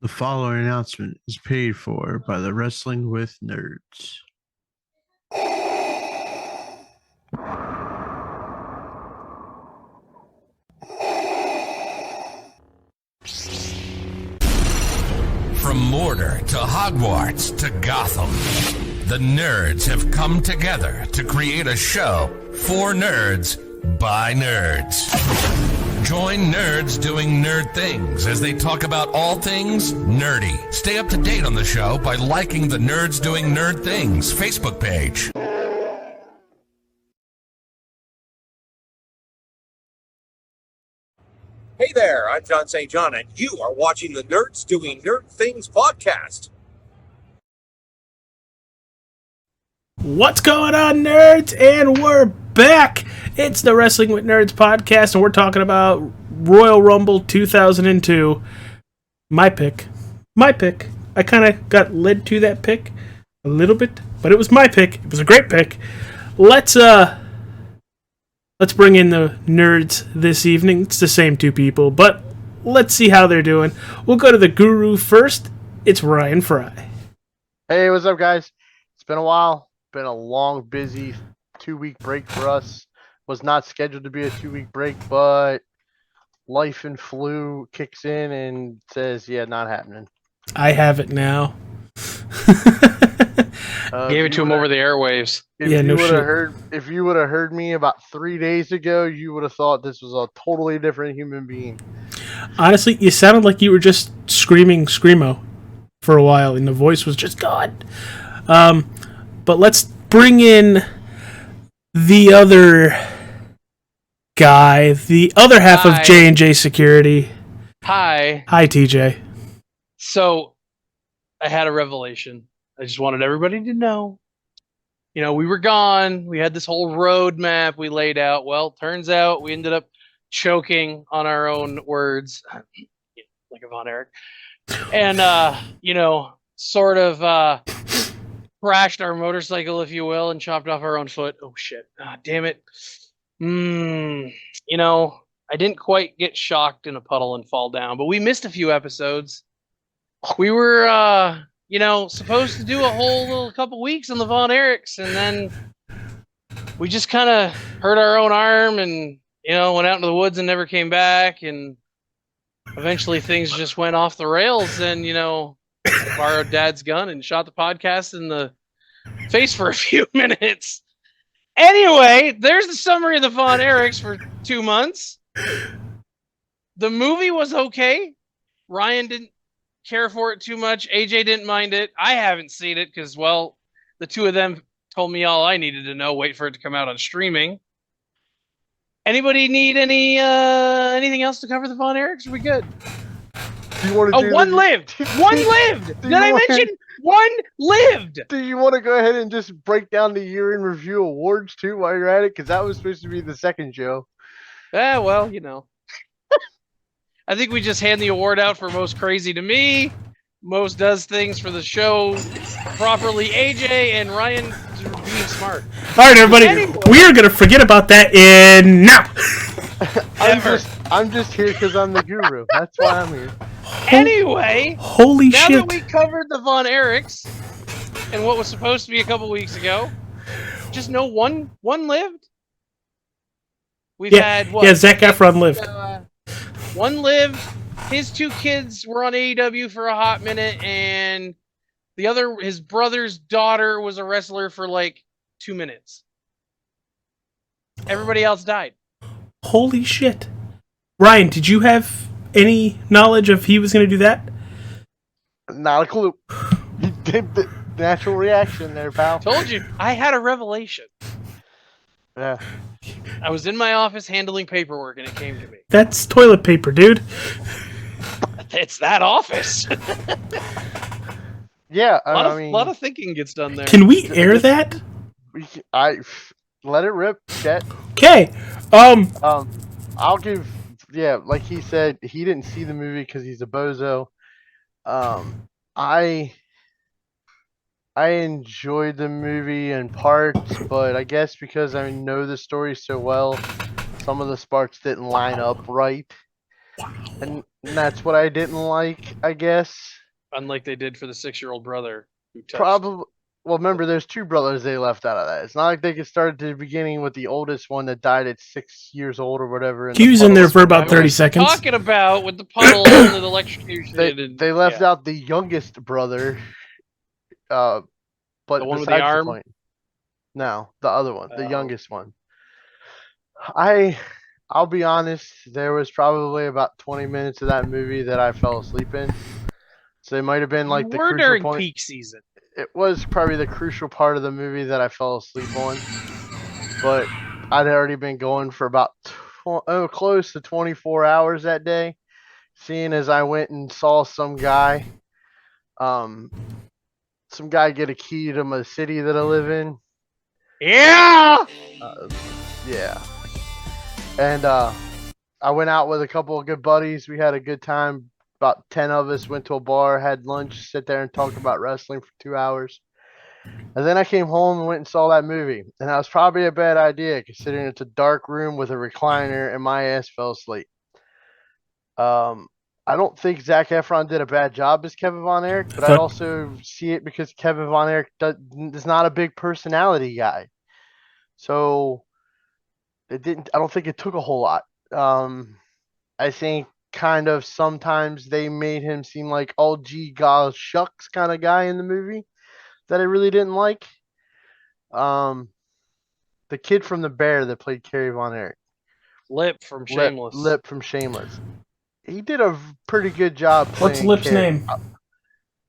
The following announcement is paid for by the Wrestling with Nerds. From Mordor to Hogwarts to Gotham, the nerds have come together to create a show for nerds by nerds. Join nerds doing nerd things as they talk about all things nerdy. Stay up to date on the show by liking the Nerds Doing Nerd Things Facebook page. Hey there, I'm John St. John, and you are watching the Nerds Doing Nerd Things podcast. What's going on, nerds? And we're back. It's the Wrestling with Nerds podcast, and we're talking about Royal Rumble 2002. My pick. I kind of got led to that pick a little bit, but it was my pick. It was a great pick. Let's bring in the nerds this evening. It's the same two people, but let's see how they're doing. We'll go to the guru first. It's Ryan Fry. Hey, what's up, guys? It's been a while. Been a long, busy 2-week break for us. Was not scheduled to be a 2-week break, but life and flu kicks in and says, yeah, not happening. I have it now. Gave it to him over the airwaves. If you would have heard me about 3 days ago, you would have thought this was a totally different human being. Honestly, you sounded like you were just screaming Screamo for a while, and the voice was just gone. But let's bring in the other guy, the other half of J&J Security. Hi, TJ. So, I had a revelation. I just wanted everybody to know. You know, we were gone. We had this whole roadmap we laid out. Well, turns out we ended up choking on our own words, like a Von Erich. And, sort of crashed our motorcycle, if you will, and chopped off our own foot. Oh, shit. Damn it. I didn't quite get shocked in a puddle and fall down, but we missed a few episodes. We were, supposed to do a whole little couple weeks on the Von Erichs, and then we just kind of hurt our own arm and, went out into the woods and never came back, and eventually things just went off the rails, and, borrowed Dad's gun and shot the podcast in the face for a few minutes. Anyway, there's the summary of the Von Erichs for 2 months. The movie was okay. Ryan didn't care for it too much. AJ didn't mind it. I haven't seen it because, well, the two of them told me all I needed to know. Wait for it to come out on streaming. Anybody need anything else to cover the Von Erichs? Are we good? One lived. One lived. Did I mention one lived? Do you want to go ahead and just break down the year in review awards too while you're at it? Because that was supposed to be the second show. Well, I think we just hand the award out for most crazy to me, most does things for the show properly, AJ, and Ryan being smart. All right, everybody, we are going to forget about that in now. I'm just here because I'm the guru. That's why I'm here. Anyway, holy now shit! Now that we covered the Von Erichs and what was supposed to be a couple weeks ago, just know one lived. We've had what? Yeah, Zac Efron lived. One lived. His two kids were on AEW for a hot minute, and the other, his brother's daughter, was a wrestler for like 2 minutes. Everybody else died. Holy shit. Ryan, did you have any knowledge of he was going to do that? Not a clue. You did the natural reaction there, pal. Told you. I had a revelation. Yeah. I was in my office handling paperwork, and it came to me. That's toilet paper, dude. It's that office. Yeah, a lot of thinking gets done there. Can we air that? I let it rip, Chet. Okay. I'll give. Yeah, like he said, he didn't see the movie because he's a bozo. I enjoyed the movie in parts, but I guess because I know the story so well, some of the sparks didn't line up right. And that's what I didn't like. I guess. Unlike they did for the 6-year-old brother who touched. Probably. Well, remember, there's 2 brothers they left out of that. It's not like they could start at the beginning with the oldest one that died at 6 years old or whatever. He was in there for I about 30 was seconds. talking about with the puddle and the electrocution. They left out the youngest brother. But the one with the besides arm. point, no, the other one, the Oh. youngest one. I'll be honest. There was probably about 20 minutes of that movie that I fell asleep in. So it might have been like the We're crucial during point. peak season. It was probably the crucial part of the movie that I fell asleep on. But I'd already been going for about close to 24 hours that day. Seeing as I went and saw some guy get a key to my city that I live in. Yeah. Yeah. And I went out with a couple of good buddies. We had a good time. About 10 of us went to a bar, had lunch, sit there and talked about wrestling for 2 hours. And then I came home and went and saw that movie. And that was probably a bad idea considering it's a dark room with a recliner and my ass fell asleep. I don't think Zac Efron did a bad job as Kevin Von Erich, but I also see it because Kevin Von Erich is not a big personality guy. So I don't think it took a whole lot. I think kind of sometimes they made him seem like, oh, gee, gosh, shucks kind of guy in the movie that I really didn't like. The kid from The Bear that played Kerry Von Erich. Lip from Shameless. Lip from Shameless. He did a pretty good job playing What's Lip's Carrie. name?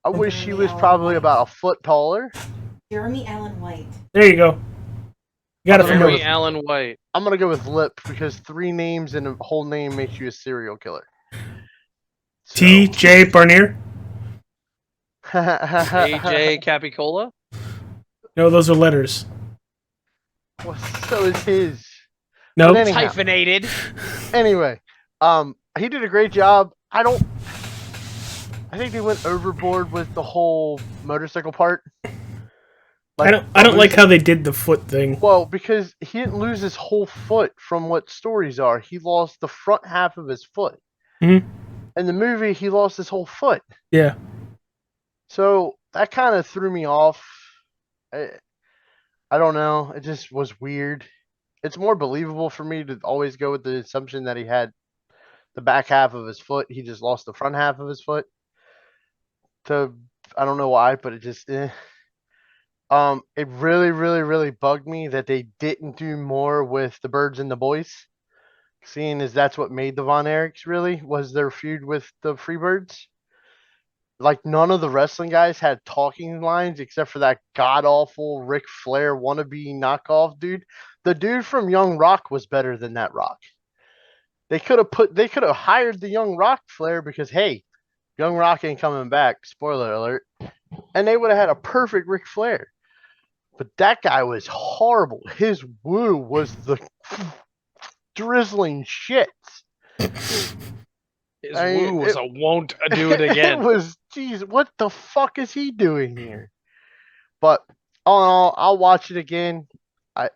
I wish he was probably about a foot taller. Jeremy Allen White. There you go. You got it from Jeremy her. Allen White. I'm going to go with Lip because 3 names and a whole name makes you a serial killer. So. T.J. Barnier? AJ Capicola? No, those are letters. Well, so is his. No. Nope. Anyhow, Hyphenated. Anyway, he did a great job. I think they went overboard with the whole motorcycle part. Like, I don't like how they did the foot thing. Well, because he didn't lose his whole foot from what stories are. He lost the front half of his foot. Mm-hmm. In the movie, he lost his whole foot. Yeah. So that kind of threw me off. I don't know. It just was weird. It's more believable for me to always go with the assumption that he had the back half of his foot. He just lost the front half of his foot. I don't know why, but it just... It really, really, really bugged me that they didn't do more with the Birds and the Boys. Seeing as that's what made the Von Erichs really, was their feud with the Freebirds. Like, none of the wrestling guys had talking lines except for that god-awful Ric Flair wannabe knockoff dude. The dude from Young Rock was better than that Rock. They could have hired the Young Rock Flair because, hey, Young Rock ain't coming back. Spoiler alert. And they would have had a perfect Ric Flair. But that guy was horrible. His woo was the drizzling shits. His woo was a won't do it again. It was, geez, what the fuck is he doing here? But all in all, I'll watch it again. I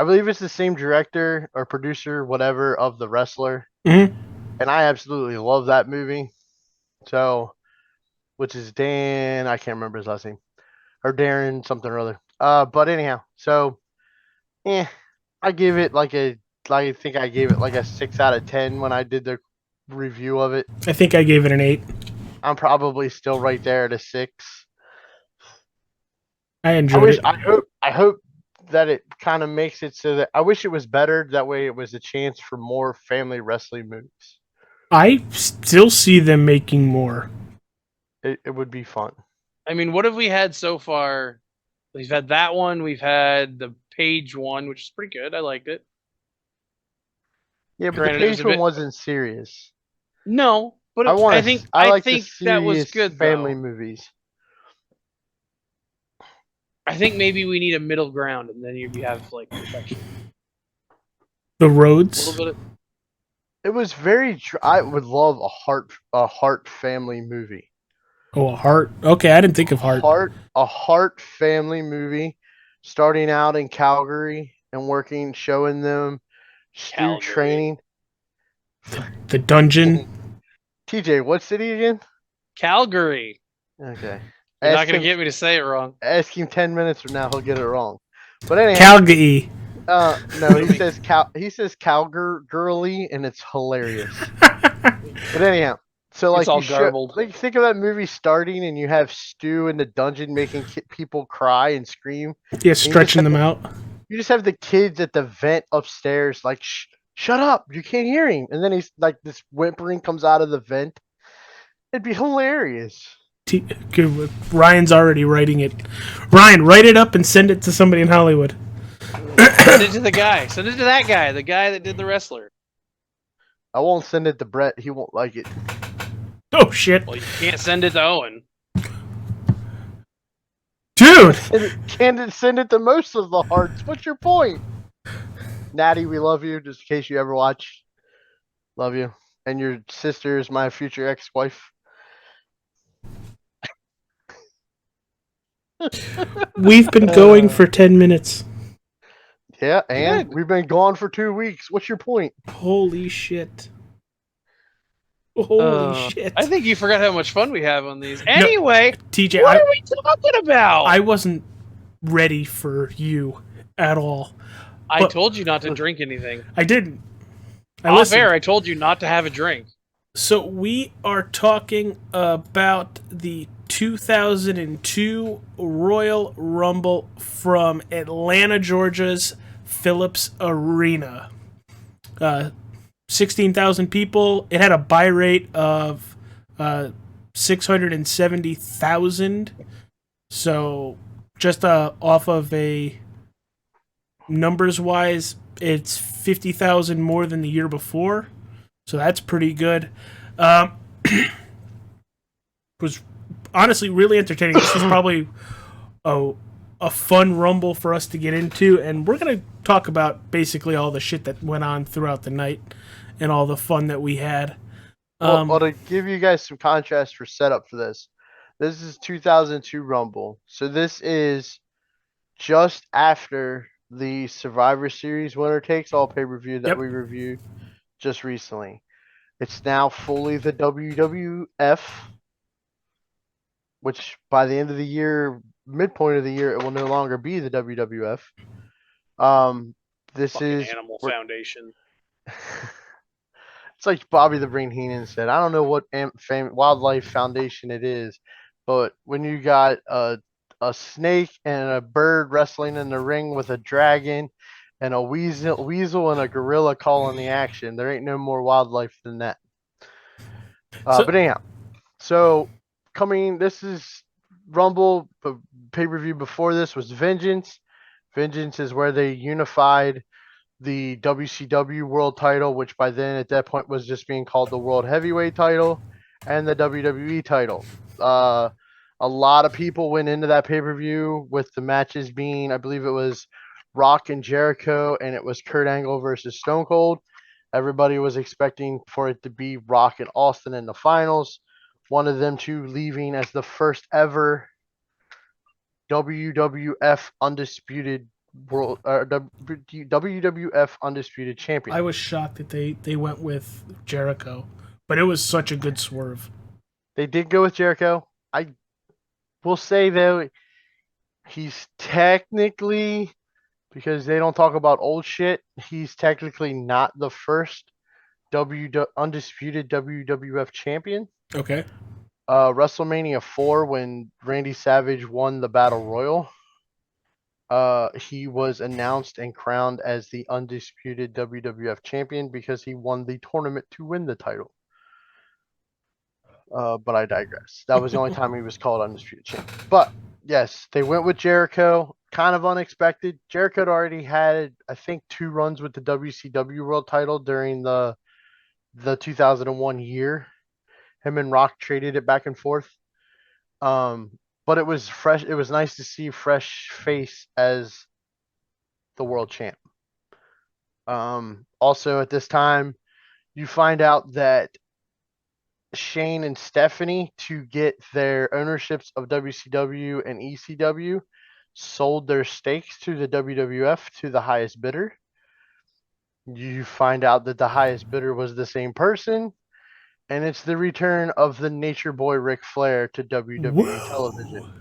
believe it's the same director or producer, whatever, of The Wrestler. Mm-hmm. And I absolutely love that movie. So, which is Dan, I can't remember his last name. Or Darren something or other. But anyhow, so I give it I think I gave it like a 6 out of 10 when I did the review of it. I think I gave it an 8. I'm probably still right there at a 6. I enjoyed it. I hope that it kind of makes it so that I wish it was better. That way it was a chance for more family wrestling movies. I still see them making more. It would be fun. I mean, what have we had so far? We've had that one. We've had the Page one, which is pretty good. I liked it. Yeah, but the Page one wasn't serious. No, but I think that was good. Family movies. I think maybe we need a middle ground, and then you have like perfection. The Roads. It was very. I would love a Heart family movie. Oh, a Heart. Okay, I didn't think of Heart. A Heart family movie, starting out in Calgary and working, showing them Stu training. The dungeon. TJ, what city again? Calgary. Okay. You're not Ask gonna him. get me to say it wrong. Ask him 10 minutes from now. He'll get it wrong. But anyhow, Calgary. no, he says Calgirly, and it's hilarious. But anyhow, so It's like all garbled. like think of that movie starting, and you have Stu in the dungeon making people cry and scream. Yeah, stretching them out. You just have the kids at the vent upstairs, like, shut up, you can't hear him. And then he's like, this whimpering comes out of the vent. It'd be hilarious. Good. Ryan's already writing it. Ryan, write it up and send it to somebody in Hollywood. Send it to the guy. Send it to that guy, the guy that did the wrestler. I won't send it to Brett. He won't like it. Oh, shit. Well, you can't send it to Owen. Dude! Can't send it to most of the hearts. What's your point? Natty, we love you, just in case you ever watch. Love you. And your sister is my future ex-wife. We've been going for 10 minutes. Yeah, and we've been gone for 2 weeks. What's your point? Holy shit. Holy shit. I think you forgot how much fun we have on these. Anyway, TJ, what are we talking about? I wasn't ready for you at all. I told you not to drink anything. I didn't. Off air, I told you not to have a drink. So we are talking about the 2002 Royal Rumble from Atlanta, Georgia's Phillips Arena. 16,000 people. It had a buy rate of 670,000. So just off of a numbers-wise, it's 50,000 more than the year before. So that's pretty good. Was honestly really entertaining. This was probably a fun Rumble for us to get into, and we're going to talk about basically all the shit that went on throughout the night and all the fun that we had. Well, to give you guys some contrast for setup for this is 2002 Rumble. So this is just after the Survivor Series winner takes all pay-per-view that we reviewed just recently. It's now fully the WWF, which by the end of the year, midpoint of the year, it will no longer be the WWF. This Fucking is Animal Foundation. It's like Bobby the Brain Heenan said. I don't know what wildlife foundation it is, but when you got a snake and a bird wrestling in the ring with a dragon and a weasel and a gorilla calling the action, there ain't no more wildlife than that. But anyhow, so this is Rumble. The pay-per-view before this was Vengeance. Vengeance is where they unified the WCW World Title, which by then at that point was just being called the World Heavyweight Title, and the WWE Title. A lot of people went into that pay-per-view with the matches being, I believe it was Rock and Jericho, and it was Kurt Angle versus Stone Cold. Everybody was expecting for it to be Rock and Austin in the finals. One of them two leaving as the first ever WWF undisputed WWF undisputed champion. I was shocked that they went with Jericho, but it was such a good swerve. They did go with Jericho. I will say though, he's technically, because they don't talk about old shit, he's technically not the first undisputed WWF champion. Okay. WrestleMania 4, when Randy Savage won the Battle Royal, he was announced and crowned as the undisputed WWF champion because he won the tournament to win the title. But I digress. That was the only time he was called undisputed champion. But yes, they went with Jericho. Kind of unexpected. Jericho had already had, I think, 2 runs with the WCW World Title during the 2001 year. Him and Rock traded it back and forth. But it was fresh. It was nice to see fresh face as the world champ. Also at this time, you find out that Shane and Stephanie, to get their ownerships of WCW and ECW, sold their stakes to the WWF to the highest bidder. You find out that the highest bidder was the same person, And it's the return of the Nature Boy Ric Flair to WWE television.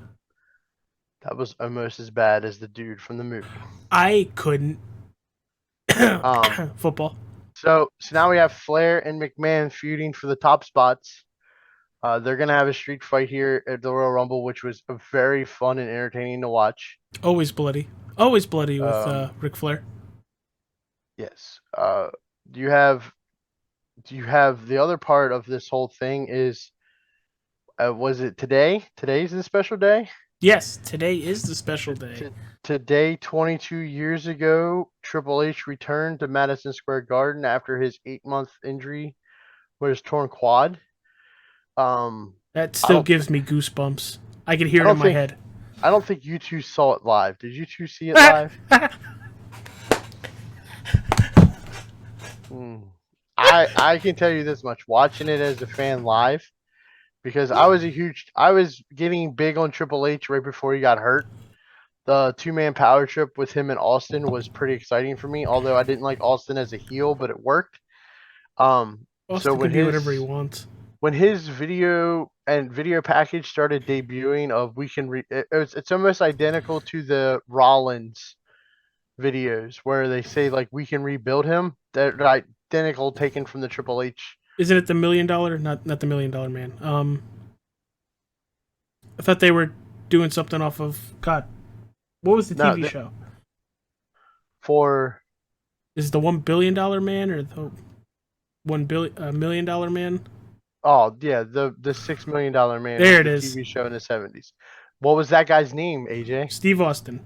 That was almost as bad as the dude from the movie. I couldn't. Football. So now we have Flair and McMahon feuding for the top spots. They're gonna have a street fight here at the Royal Rumble, which was very fun and entertaining to watch. Always bloody. Always bloody with Ric Flair. Yes. Do you have the other part of this whole thing is was it today? Today's the special day? Yes, today is the special day. Today, 22 years ago, Triple H returned to Madison Square Garden after his 8-month injury with his torn quad. That still gives me goosebumps. I can hear it in my head. I don't think you two saw it live. Did you two see it live? I can tell you this much. Watching it as a fan live, because I was getting big on Triple H right before he got hurt. The 2-man power trip with him and Austin was pretty exciting for me, although I didn't like Austin as a heel, but it worked. Austin so when can do whatever he wants. When his video package started debuting of it's almost identical to the Rollins videos where they say like we can rebuild him. They're identical, taken from the Triple H. Isn't it the $1 million? Not the $1 Million Man. I thought they were doing something off of God. What was the TV show? Is it the $1 billion Man or the $1 million Man? Oh yeah, the $6 million Man. There it is. TV show in the 70s. What was that guy's name, AJ? Steve Austin.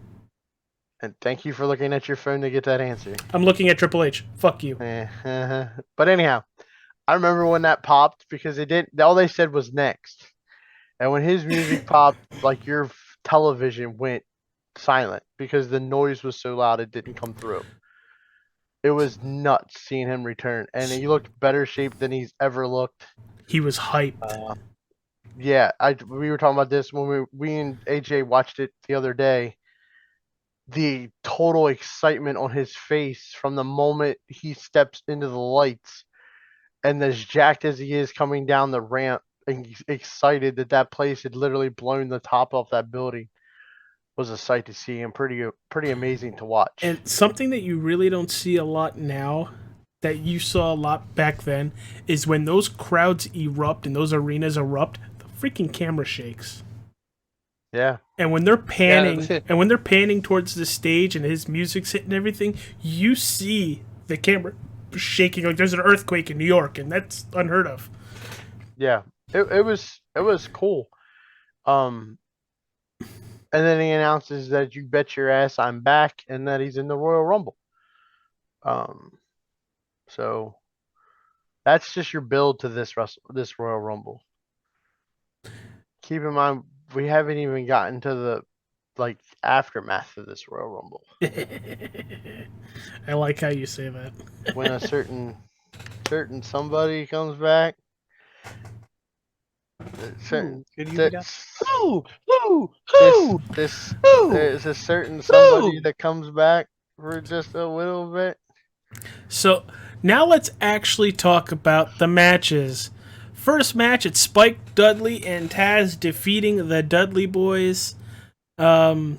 And thank you for looking at your phone to get that answer. I'm looking at Triple H. Fuck you. But anyhow, I remember when that popped because all they said was next. And when his music popped, like your television went silent because the noise was so loud it didn't come through. It was nuts seeing him return, and he looked better shape than he's ever looked. He was hyped. Yeah, we were talking about this when we and AJ watched it the other day. The total excitement on his face from the moment he steps into the lights, and as jacked as he is coming down the ramp, and excited that place had literally blown the top off that building, was a sight to see and pretty amazing to watch. And something that you really don't see a lot now that you saw a lot back then is when those crowds erupt and those arenas erupt, the freaking camera shakes. Yeah. And when they're panning towards the stage and his music's hitting everything, you see the camera shaking like there's an earthquake in New York, and that's unheard of. Yeah. It was cool. And then he announces that you bet your ass I'm back and that he's in the Royal Rumble. So that's just your build to this Royal Rumble. Keep in mind, we haven't even gotten to the aftermath of this Royal Rumble. I like how you say that. When a certain somebody comes back. There's a certain somebody that comes back for just a little bit. So now let's actually talk about the matches. First match, it's Spike Dudley and Taz defeating the Dudley Boys. Make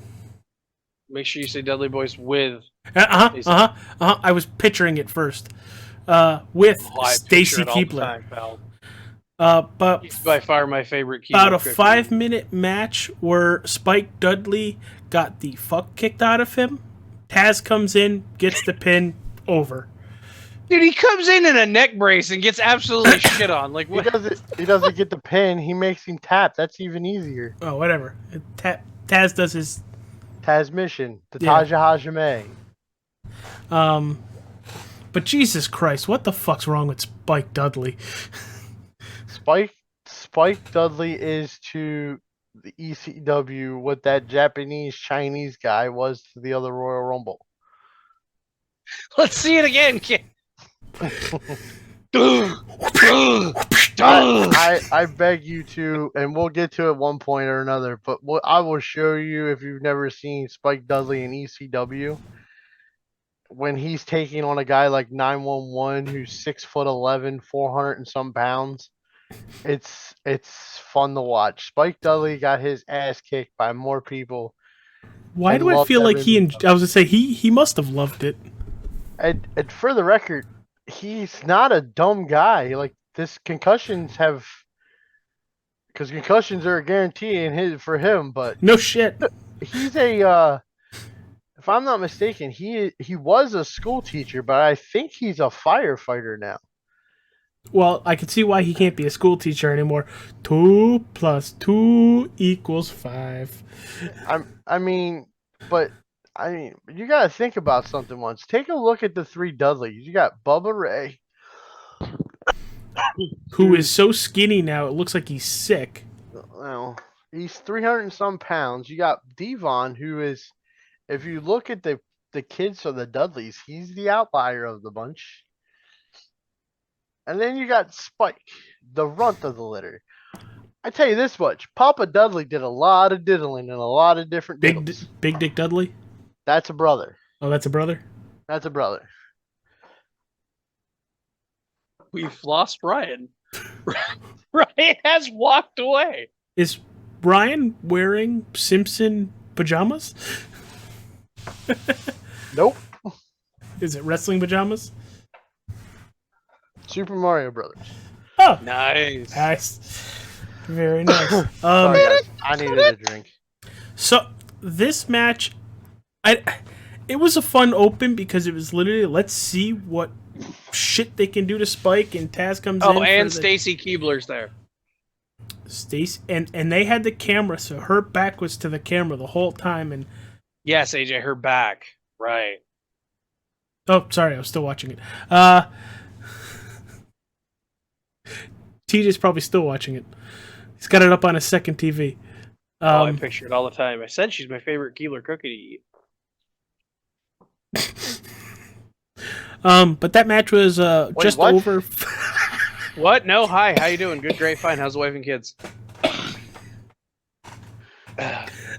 sure you say Dudley Boys with. I was picturing it first. With Stacy Keibler. But he's by far my favorite. About a 5-minute match where Spike Dudley got the fuck kicked out of him. Taz comes in, gets the pin, over. Dude, he comes in a neck brace and gets absolutely shit on. Like what? He doesn't get the pin. He makes him tap. That's even easier. Oh, whatever. Taz does his Taz mission. The Taja Hajime. But Jesus Christ, what the fuck's wrong with Spike Dudley? Spike Dudley is to the ECW what that Japanese Chinese guy was to the other Royal Rumble. Let's see it again, kid. I beg you to, and we'll get to it one point or another, but I will show you if you've never seen Spike Dudley in ECW. when he's taking on a guy like 911 who's 6'11", 400 and some pounds, it's fun to watch. Spike Dudley got his ass kicked by more people Why and do I loved feel like every minute of I it. was gonna say he must have loved it. And for the record, he's not a dumb guy. Like this concussions are a guarantee for him, but No shit. he's a if I'm not mistaken, he was a school teacher, but I think he's a firefighter now. Well, I can see why he can't be a school teacher anymore. 2 + 2 = 5. I mean, but I mean, you got to think about something once. Take a look at the three Dudleys. You got Bubba Ray, Who is so skinny now it looks like he's sick. well, he's 300 and some pounds. You got Devon, who is, if you look at the kids of the Dudleys, he's the outlier of the bunch. And then you got Spike, the runt of the litter. I tell you this much, Papa Dudley did a lot of diddling and a lot of different diddles. Big Dick Dudley. That's a brother. Oh, that's a brother. That's a brother. We've lost Ryan. Ryan has walked away. Is Brian wearing Simpson pajamas? Nope. Is it wrestling pajamas? Super Mario Brothers. Oh, Nice. nice. Very nice. Sorry, guys. I needed a drink. So this match, it was a fun open because it was literally let's see what shit they can do to Spike, and Taz comes in. Oh, and Stacy Keebler's there. Stacy and they had the camera, so her back was to the camera the whole time. And Yes, AJ, her back. Right. oh, sorry, I was still watching it. TJ's probably still watching it. He's got it up on his second TV. I picture it all the time. I said she's my favorite Keebler cookie to eat. But that match was just what? over. What? No, hi. How you doing? Good, great, fine. How's the wife and kids?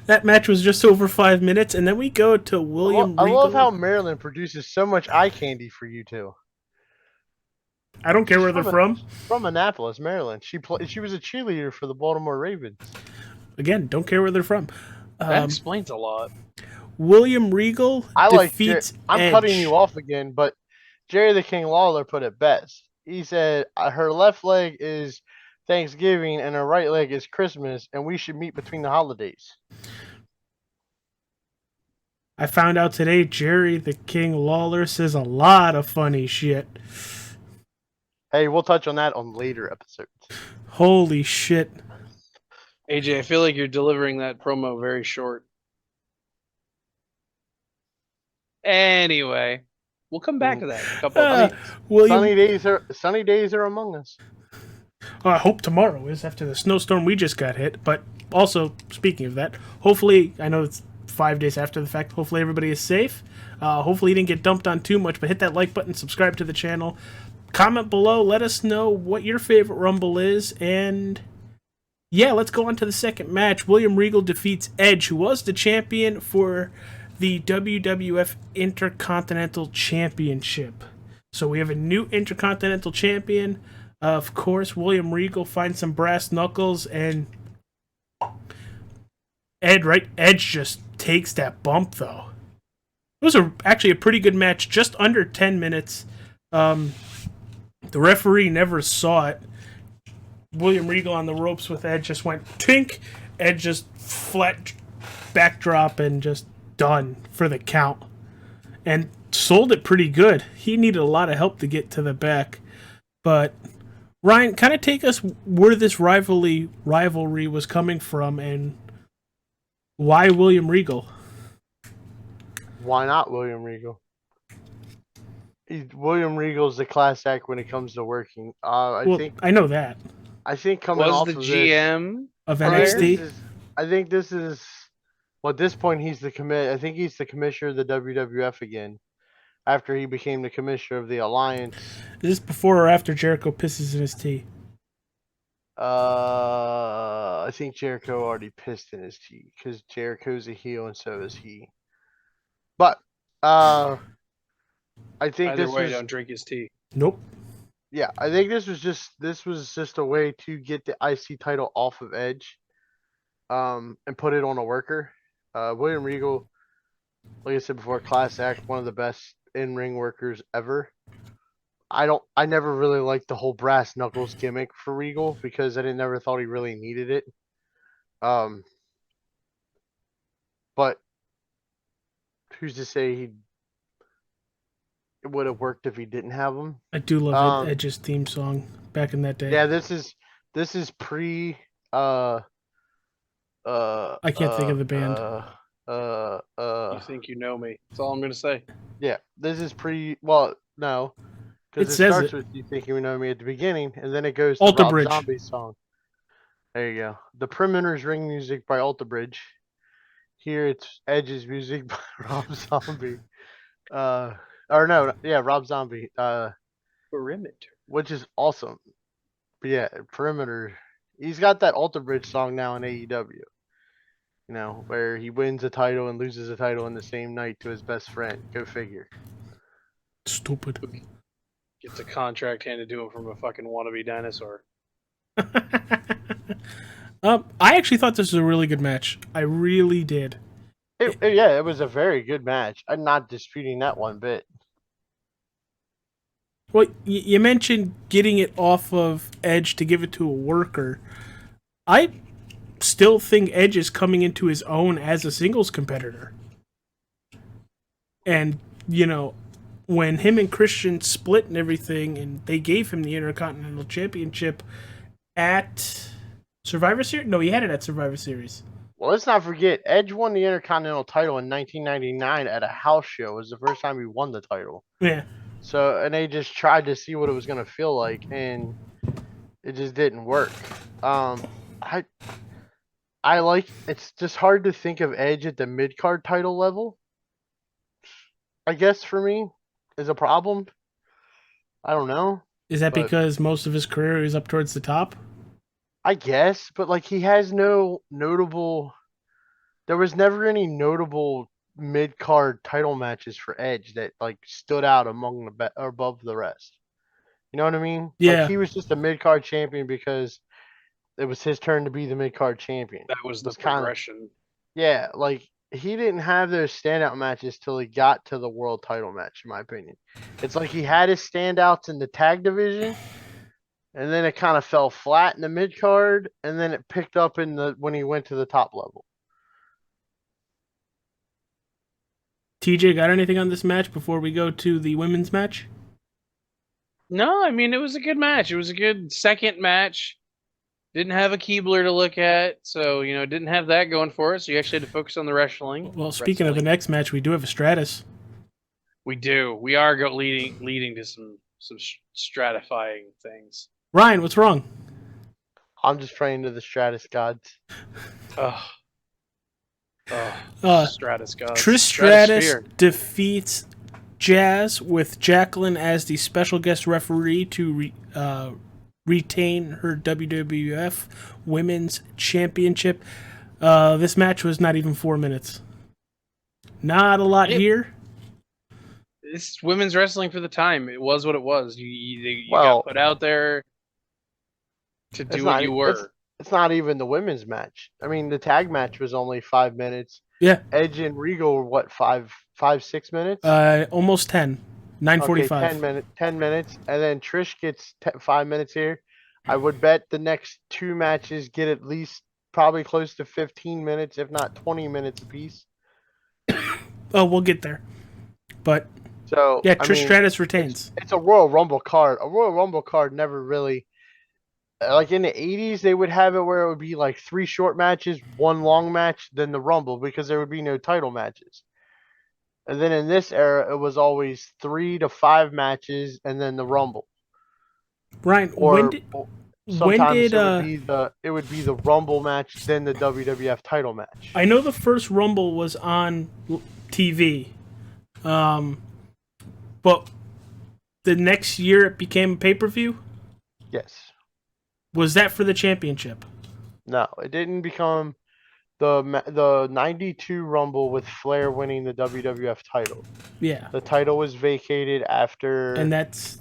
That match was just over 5 minutes, and then we go to William I love Regal. how Maryland produces so much eye candy for you two. I don't care where they're from. From Annapolis, Maryland. She was a cheerleader for the Baltimore Ravens. Again, don't care where they're from. That explains a lot. William Regal defeats I'm Edge. cutting you off again, but Jerry the King Lawler put it best. He said her left leg is Thanksgiving and her right leg is Christmas, and we should meet between the holidays. I found out today Jerry the King Lawler says a lot of funny shit. Hey, we'll touch on that on later episodes. Holy shit. AJ, I feel like you're delivering that promo very short. Anyway, we'll come back to that in a couple of minutes. William, Sunny days are among us. I hope tomorrow is after the snowstorm we just got hit. But also, speaking of that, hopefully, I know it's 5 days after the fact, hopefully everybody is safe. Hopefully you didn't get dumped on too much, but hit that like button, subscribe to the channel. Comment below, let us know what your favorite Rumble is, and yeah, let's go on to the second match. William Regal defeats Edge, who was the champion for the WWF Intercontinental Championship. So we have a new Intercontinental Champion. Of course, William Regal finds some brass knuckles, and Edge just takes that bump, though. It was actually a pretty good match, just under 10 minutes. The referee never saw it. William Regal on the ropes with Edge just went tink. Edge just flat backdrop and just done for the count. And sold it pretty good. He needed a lot of help to get to the back. But Ryan, kind of take us where this rivalry was coming from and why William Regal? Why not William Regal? William Regal's the class act when it comes to working. I know that. I think coming off Was the of GM of NXT? I think this is. Well, at this point, he's the I think he's the commissioner of the WWF again. After he became the commissioner of the Alliance. Is this before or after Jericho pisses in his tea? I think Jericho already pissed in his tea because Jericho's a heel and so is he. But I think Either this way, was don't drink his tea. Nope. yeah. I think this was just a way to get the IC title off of Edge, and put it on a worker. William Regal, like I said before, class act, one of the best in ring workers ever. I never really liked the whole brass knuckles gimmick for Regal because I never thought he really needed it. Um, but who's to say he it would have worked if he didn't have them? I do love Um, Edge's theme song back in that day. Yeah, this is pre I can't think of the band. You think you know me? That's all I'm gonna say. yeah, this is pre. Well, no, because It it says starts it. with "You Think You Know Me" at the beginning, and then it goes to Alter Rob Bridge. Zombie's song. There you go. The Perimeter's ring music by Alter Bridge. Here it's Edge's music by Rob Zombie. Or no, yeah, Rob Zombie. Perimeter. Which is awesome. But yeah, Perimeter. He's got that Alter Bridge song now in AEW. You know, where he wins a title and loses a title in the same night to his best friend. Go figure. Stupid. Gets a contract handed to him from a fucking wannabe dinosaur. I actually thought this was a really good match. I really did. It was a very good match. I'm not disputing that one bit. Well, you mentioned getting it off of Edge to give it to a worker. I still think Edge is coming into his own as a singles competitor. And, you know, when him and Christian split and everything, and they gave him the Intercontinental Championship at Survivor Series? No, he had it at Survivor Series. Well, let's not forget, Edge won the Intercontinental title in 1999 at a house show. It was the first time he won the title. Yeah. So, and they just tried to see what it was going to feel like, and it just didn't work. I like, it's just hard to think of Edge at the mid-card title level, I guess, for me, is a problem. I don't know. Is that But- because most of his career is up towards the top? I guess, but like he has no notable. There was never any notable mid card title matches for Edge that like stood out among the or above the rest. You know what I mean? Yeah. Like he was just a mid card champion because it was his turn to be the mid card champion. That was the It's kinda- progression. Yeah, like he didn't have those standout matches till he got to the world title match, in my opinion. It's like he had his standouts in the tag division. And then it kind of fell flat in the mid card, and then it picked up in the when he went to the top level. TJ, got anything on this match before we go to the women's match? No, I mean it was a good match. It was a good second match. Didn't have a Keebler to look at, so didn't have that going for us. So you actually had to focus on the wrestling. Well, speaking of the next match, we do have a Stratus. We do. We are leading to some stratifying things. Ryan, what's wrong? I'm just praying to the Stratus gods. Ugh. Stratus gods. Trish Stratus Stratosphere. defeats Jazz with Jacqueline as the special guest referee to retain her WWF Women's Championship. This match was not even 4 minutes. Not a lot here. It's women's wrestling for the time. It was what it was. You Well, got put out there to do what you were. It's not even the women's match. I mean, the tag match was only 5 minutes. Yeah. Edge and Regal were what, 6 minutes? Almost 10. 9:45. Okay, 10 minutes, and then Trish gets 5 minutes here. I would bet the next two matches get at least probably close to 15 minutes, if not 20 minutes apiece. Oh, we'll get there. But So yeah, I Trish mean, Stratus retains. It's a Royal Rumble card. A Royal Rumble card never really, like in the 80s, they would have it where it would be like 3 short matches, 1 long match, then the Rumble, because there would be no title matches. And then in this era, it was always 3 to 5 matches and then the Rumble. Ryan, Or when did sometimes it would be the Rumble match, then the WWF title match. I know the first Rumble was on TV, but the next year it became a pay-per-view? Yes. Was that for the championship? No, it didn't become the '92 Rumble with Flair winning the WWF title. Yeah. The title was vacated after And that's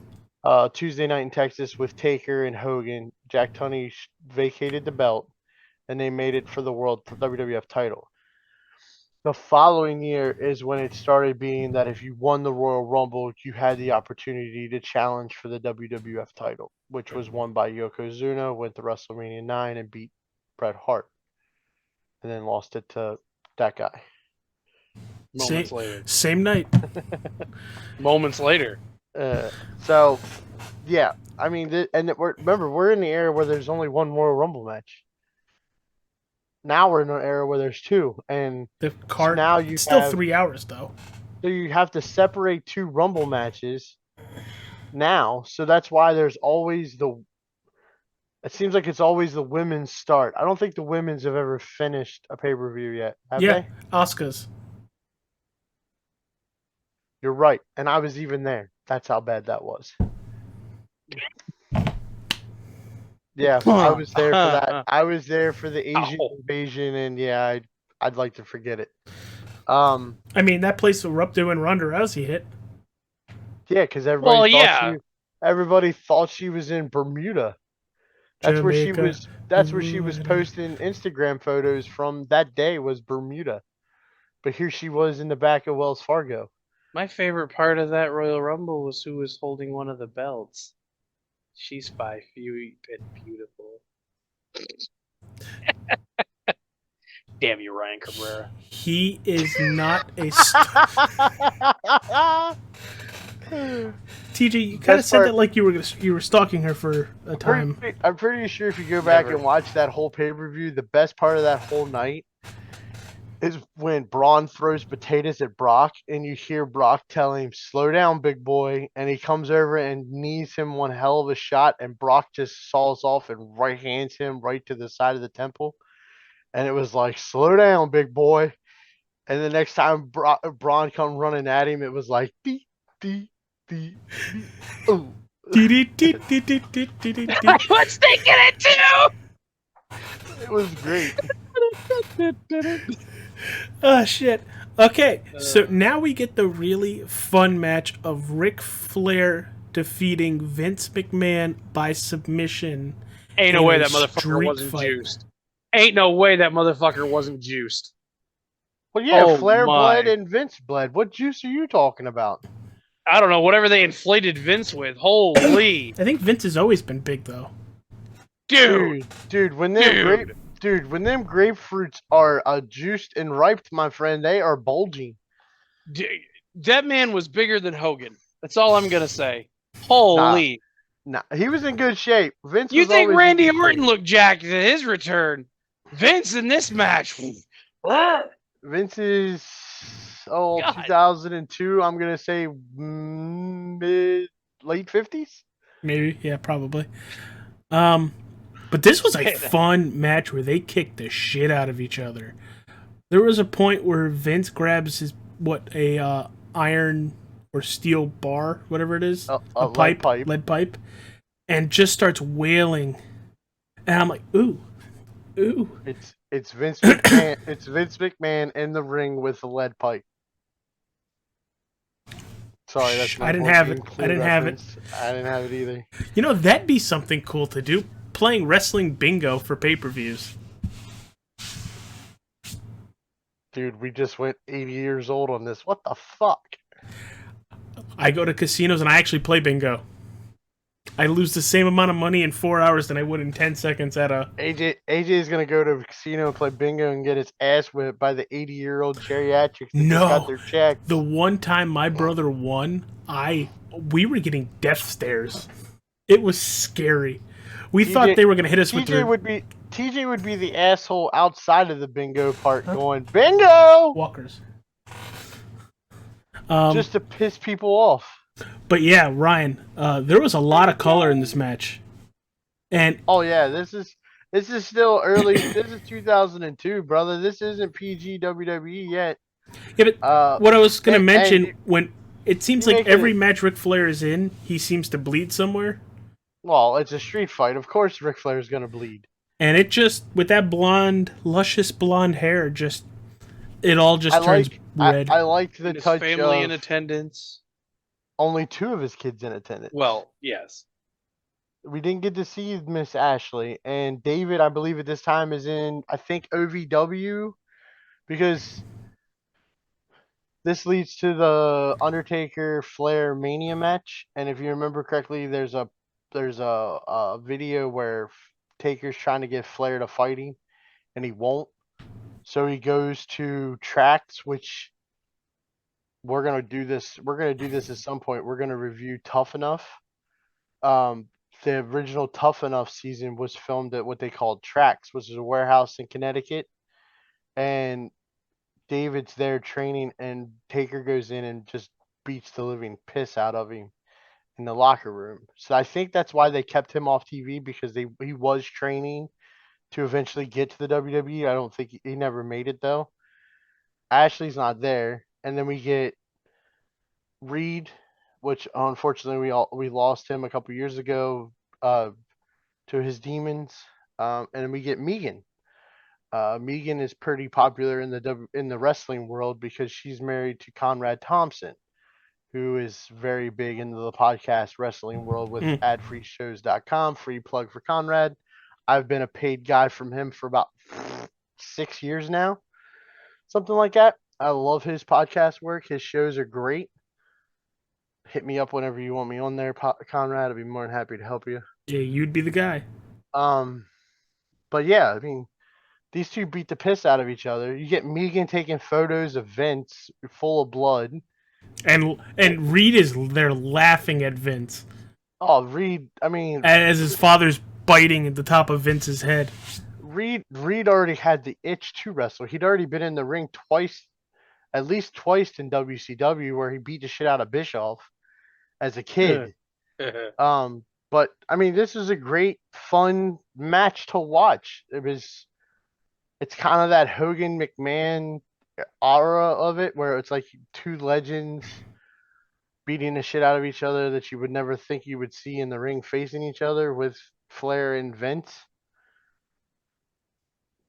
Tuesday Night in Texas with Taker and Hogan. Jack Tunney vacated the belt, and they made it for the WWF title. The following year is when it started being that if you won the Royal Rumble, you had the opportunity to challenge for the WWF title, which was won by Yokozuna, went to WrestleMania 9 and beat Bret Hart, and then lost it to that guy. Moments later. same night. Moments later. So, yeah, I mean, remember, we're in the era where there's only one Royal Rumble match. Now we're in an era where there's two, and The card now you it's still have- 3 hours though. so you have to separate two Rumble matches now. So that's why there's always it seems like it's always the women's start. I don't think the women's have ever finished a pay-per-view yet, have Yeah, they? Oscars. You're right, and I was even there. That's how bad that was. Yeah, I was there for that. I was there for the Asian invasion, and yeah, I'd like to forget it. I mean, that place erupted when Ronda Rousey hit. Yeah, because everybody thought she was in Bermuda. That's where she Jamaica. was. That's where she was posting Instagram photos from. That day was Bermuda, but here she was in the back of Wells Fargo. My favorite part of that Royal Rumble was who was holding one of the belts. She's 5 feet and beautiful. Damn you, Ryan Cabrera. He is not a TJ, you kind of said that like you were stalking her for a time. I'm pretty sure if you go back and watch that whole pay-per-view, the best part of that whole night is when Braun throws potatoes at Brock, and you hear Brock tell him, "Slow down, big boy," and he comes over and knees him one hell of a shot, and Brock just saws off and right hands him right to the side of the temple, and it was like, "Slow down, big boy," and the next time Braun come running at him, it was like, "Dee dee dee dee." Ooh. I was thinking it too! It was great. Oh, shit. Okay, so now we get the really fun match of Ric Flair defeating Vince McMahon by submission. Ain't no in way a that motherfucker street wasn't fight. juiced. Ain't no way that motherfucker wasn't juiced. Well, yeah, Oh, Flair my. bled and Vince bled. What juice are you talking about? I don't know, whatever they inflated Vince with. Holy. I think Vince has always been big, though. Dude, when them grapefruits are juiced and ripe, my friend, they are bulging. That man was bigger than Hogan. That's all I'm going to say. Holy. Nah, he was in good shape. Vince. You was think always in Randy good Orton shape. looked jacked at his return? Vince in this match. Vince is God. 2002. I'm gonna say late 50s. Maybe, yeah, probably. But this was a fun match where they kicked the shit out of each other. There was a point where Vince grabs his iron or steel bar, whatever it is, a lead pipe, and just starts wailing. And I'm like, ooh. It's Vince McMahon. It's Vince McMahon in the ring with a lead pipe. Sorry, that's my I didn't have it. Morphine Clue I didn't have it. reference. I didn't have it either. You know, that'd be something cool to do. Playing wrestling bingo for pay-per-views. Dude, we just went 80 years old on this. What the fuck? I go to casinos and I actually play bingo. I lose the same amount of money in 4 hours than I would in 10 seconds at a... AJ is going to go to a casino and play bingo and get his ass whipped by the 80-year-old geriatrics that just got their checks. The one time my brother won, we were getting death stares. It was scary. We thought they were going to hit us with their... TJ would be the asshole outside of the bingo part going, bingo! Walkers. Just to piss people off. But yeah, Ryan, there was a lot of color in this match. And oh yeah, this is still early. This is 2002, brother. This isn't PG WWE yet. Yeah, but what I was going to mention, when it seems like every match Ric Flair is in, he seems to bleed somewhere. Well, it's a street fight. Of course Ric Flair is going to bleed. And it just, with that blonde, luscious blonde hair, just, it all I just turns like red. I liked the And his touch family in of attendance. only 2 of his kids in attendance. Well, yes. We didn't get to see Miss Ashley, and David, I believe at this time is in, I think, OVW, because this leads to the Undertaker Flair Mania match. And if you remember correctly, there's a video where Taker's trying to get Flair to fight him, and he won't. So he goes to Tracks, which we're gonna do this. We're gonna do this at some point. We're gonna review Tough Enough. Um, the original Tough Enough season was filmed at what they called Tracks, which is a warehouse in Connecticut, and David's there training, and Taker goes in and just beats the living piss out of him in the locker room. So I think that's why they kept him off TV, because he was training to eventually get to the WWE. I don't think he never made it though. Ashley's not there, and then we get Reed, which unfortunately we lost him a couple years ago uh, to his demons, and then we get Megan. Megan is pretty popular in the wrestling world because she's married to Conrad Thompson, who is very big into the podcast wrestling world with Mm. adfreeshows.com. Free plug for Conrad. I've been a paid guy from him for about 6 years now, something like that. I love his podcast work. His shows are great. Hit me up whenever you want me on there, Conrad. I'd be more than happy to help you. Yeah, you'd be the guy. Um, but yeah, I mean, these two beat the piss out of each other. You get Megan taking photos of Vince full of blood. And Reed is there laughing at Vince Oh, Reed. I mean, as his father's biting at the top of Vince's head. Reed already had the itch to wrestle. He'd already been in the ring twice, at least twice in WCW, where he beat the shit out of Bischoff as a kid. But I mean, this is a great, fun match to watch. It's kind of that Hogan McMahon aura of it, where it's like 2 legends beating the shit out of each other that you would never think you would see in the ring facing each other, with Flair and Vince.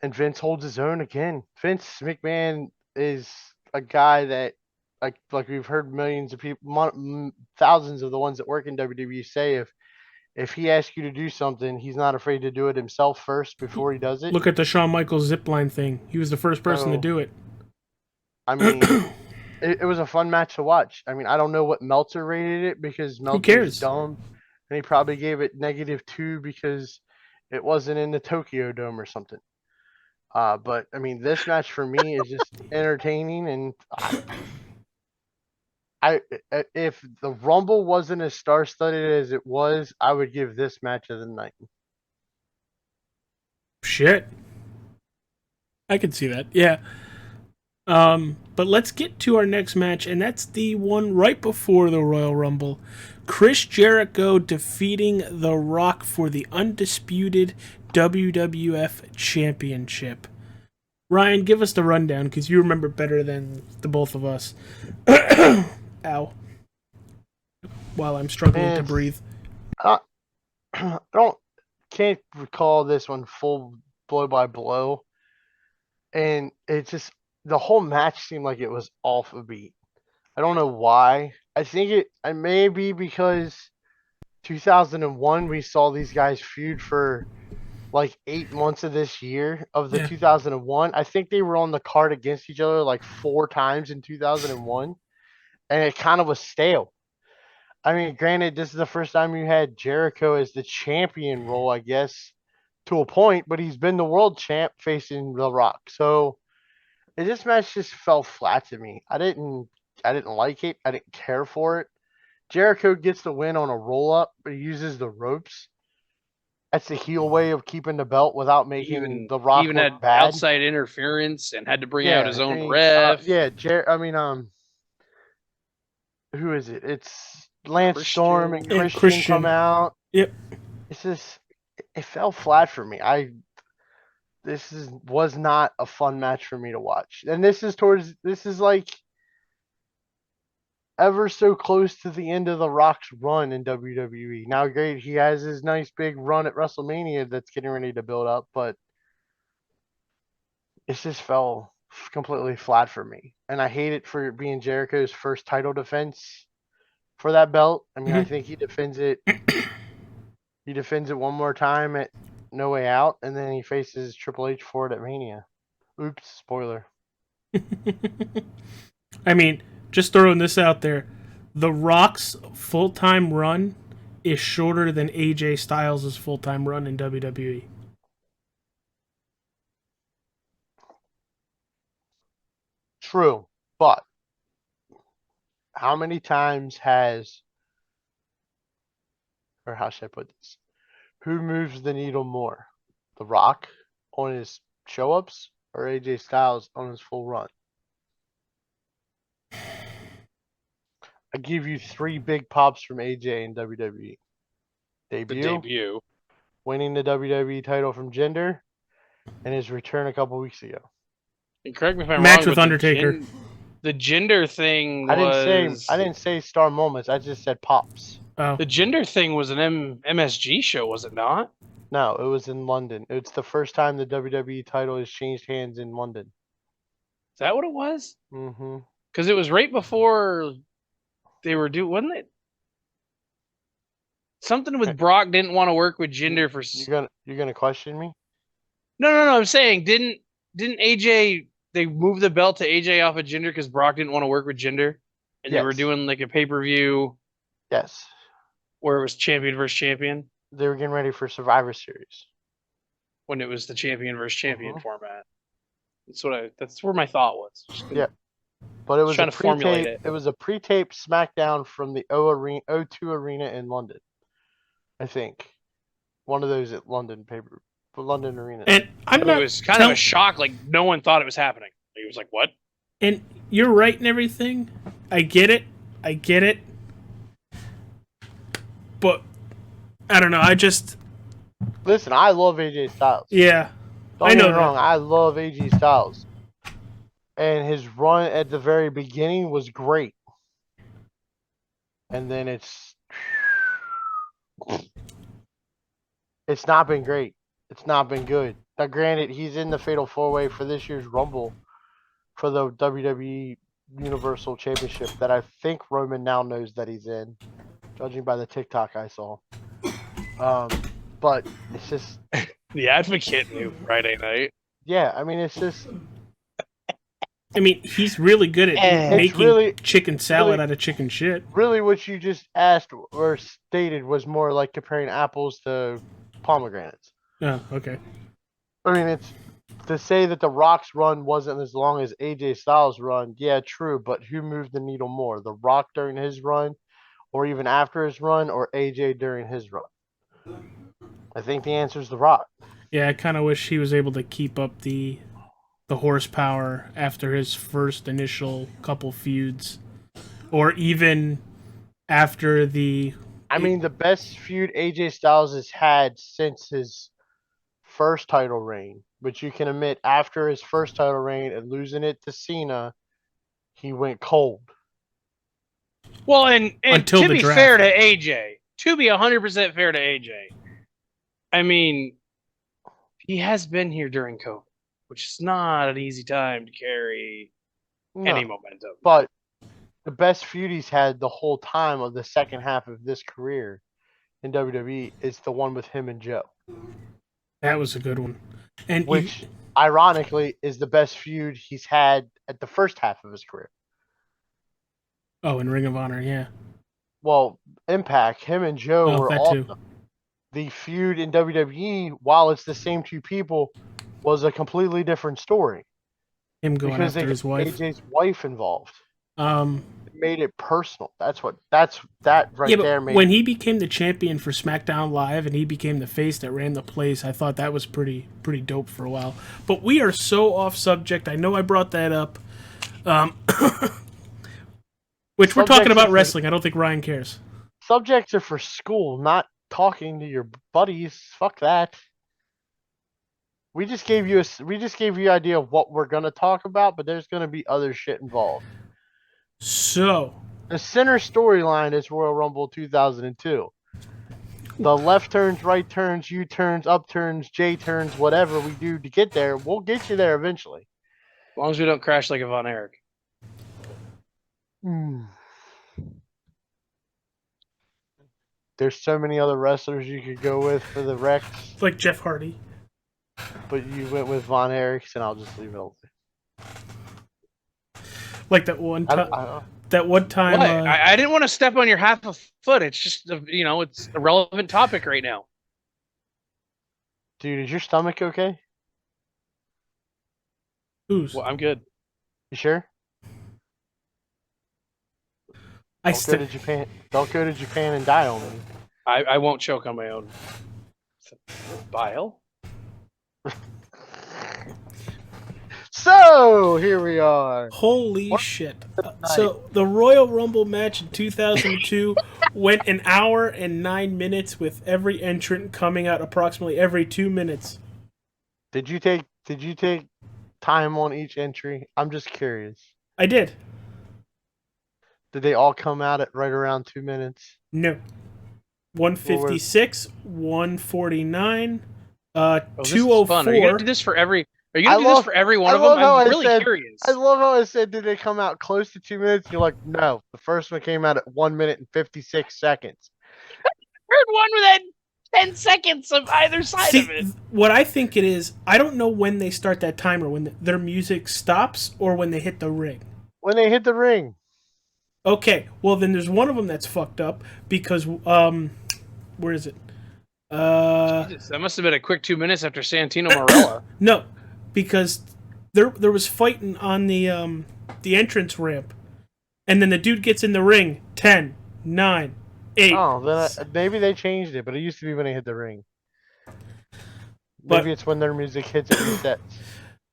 And Vince holds his own again. Vince McMahon is a guy that, like we've heard millions of people, thousands of the ones that work in WWE say, if he asks you to do something, he's not afraid to do it himself first before he does it. Look at the Shawn Michaels zipline thing. He was the first person to So, do it. I mean, it was a fun match to watch. I mean, I don't know what Meltzer rated it, because Meltzer's cares? dumb, and he probably gave it -2 because it wasn't in the Tokyo Dome or something. But I mean, this match for me is just entertaining, and if the Rumble wasn't as star-studded as it was, I would give this match of the night. Shit. I could see that. Yeah. But let's get to our next match, and that's the one right before the Royal Rumble. Chris Jericho defeating The Rock for the undisputed WWF Championship. Ryan, give us the rundown, because you remember better than the both of us. Ow. While I'm struggling to breathe. I can't recall this one full blow by blow, and it just, the whole match seemed like it was off a beat. I don't know why. I think it may be because 2001 we saw these guys feud for like 8 months of this year of the Yeah. 2001. I think they were on the card against each other like 4 times in 2001, and it kind of was stale. I mean, granted, this is the first time you had Jericho as the champion role, I guess, to a point, but he's been the world champ facing The Rock. So this match just fell flat to me. I didn't like it. I didn't care for it. Jericho gets the win on a roll up, but he uses the ropes. That's the heel way of keeping the belt without making The Rock even look had bad. outside interference and had to bring out his I own mean, ref. who is it? It's Lance Christian. Storm and Yeah, Christian come out. Yep. It's just, it fell flat for me. Was not a fun match for me to watch. And this is like, ever so close to the end of The Rock's run in WWE. Now, great, he has his nice big run at WrestleMania that's getting ready to build up, but it just fell completely flat for me. And I hate it for it being Jericho's first title defense for that belt. I mean, I think he defends it. He defends it one more time at No Way Out, and then he faces Triple H for it at Mania. Oops, spoiler. I mean, just throwing this out there, The Rock's full-time run is shorter than AJ Styles' full-time run in WWE. True, but how many times has, or how should I put this? Who moves the needle more? The Rock on his show ups or AJ Styles on his full run? I give you 3 big pops from AJ in WWE. The debut. Winning the WWE title from Jinder, and his return a couple weeks ago. And correct me if I'm Match wrong, with but Undertaker. The gender thing I was. didn't say star moments. I just said pops. Oh, The gender thing was an MSG show, was it not? No, it was in London. It's the first time the WWE title has changed hands in London. Is that what it was? Mm-hmm. Because it was right before they were doing, wasn't it? Something with Brock didn't want to work with Jinder for. You're gonna question me? No. I'm saying didn't AJ, they moved the belt to AJ off of Jinder because Brock didn't want to work with Jinder, and they were Yes. doing like a pay-per-view Yes. where it was champion versus champion They were getting ready for Survivor Series. when it was the champion versus champion Mhm. format. That's where my thought was. Yeah. But it was trying a to formulate pre-tape. it. It was a pre-taped SmackDown from the O2 Arena in London. I think one of those at London London Arena. and I'm But not. it was kind of a shock. Like no one thought it was happening. It was like, what? And you're right and everything. I get it. But I don't know. I just Listen, I love AJ Styles. yeah. Don't I get know me wrong. that. I love AJ Styles, and his run at the very beginning was great, and then it's not been great. It's not been good. Now, granted, he's in the Fatal 4-Way for this year's Rumble for the WWE Universal Championship that I think Roman now knows that he's in, judging by the TikTok I saw. But it's just, The Advocate knew Friday night. yeah, I mean, it's just, I mean, he's really good at It's making really- chicken salad really- out of chicken shit. really what you just asked or stated was more like comparing apples to pomegranates. Oh, okay. I mean, it's to say that the Rock's run wasn't as long as AJ Styles' run. Yeah, true, but who moved the needle more, The Rock during his run, or even after his run, or AJ during his run? I think the answer is The Rock. Yeah, I kind of wish he was able to keep up the horsepower after his first initial couple feuds, or even after the. I mean, the best feud AJ Styles has had since his first title reign, which you can admit after his first title reign and losing it to Cena, he went cold. Well, and Until to the be draft. fair to AJ, to be 100% fair to AJ, I mean, he has been here during COVID, which is not an easy time to carry any No, momentum. but the best feud he's had the whole time of the second half of this career in WWE is the one with him and Joe, That was a good one. And which ironically is the best feud he's had at the first half of his career. in Ring of Honor, yeah. Well, Impact, him and Joe Oh, were that awesome. too. The feud in WWE, while it's the same two people, was a completely different story Him going because they after his got wife. AJ's wife involved. Um, It made it personal. That right yeah, there but made when he became the champion for SmackDown Live and he became the face that ran the place, I thought that was pretty dope for a while. But we are so off subject. I know I brought that up. Which we're talking Subjects about are- wrestling. I don't think Ryan cares. subjects are for school, not talking to your buddies. Fuck that. We just gave you an idea of what we're gonna talk about, but there's gonna be other shit involved. So, The center storyline is Royal Rumble 2002. The left turns, right turns, U turns, up turns, J turns, whatever we do to get there, we'll get you there eventually. As long as we don't crash like a Von Erich. There's so many other wrestlers you could go with for the Rex, Like Jeff Hardy. but you went with Von Erichs, and I'll just leave it alone. Like that one time. That one time. What? I didn't want to step on your half a foot. It's just, it's a relevant topic right now. Dude, is your stomach okay? Whose? Well, I'm good. You sure? Don't go to Japan. Don't go to Japan and die on me. I won't choke on my own bile. So here we are. Holy shit. So the Royal Rumble match in 2002 went an hour and 9 minutes with every entrant coming out approximately every 2 minutes. Did you take time on each entry? I'm just curious. I did. Did they all come out at right around 2 minutes? No. 156, 149, 204. Are you gonna do this for every? Are you gonna do this for every one of them? I'm really curious. I love how I said, did they come out close to 2 minutes? You're like, no. The first one came out at 1 minute and 56 seconds. Heard one within 10 seconds of either side of it. What I think it is, I don't know when they start that timer, when their music stops or when they hit the ring. When they hit the ring. Okay, well then there's one of them that's fucked up because where is it? Jesus, that must have been a quick 2 minutes after Santino Marella. No, because there was fighting on the entrance ramp, and then the dude gets in the ring. 10, 9, 8. Oh, then maybe they changed it, but it used to be when they hit the ring. Maybe it's when their music hits and resets.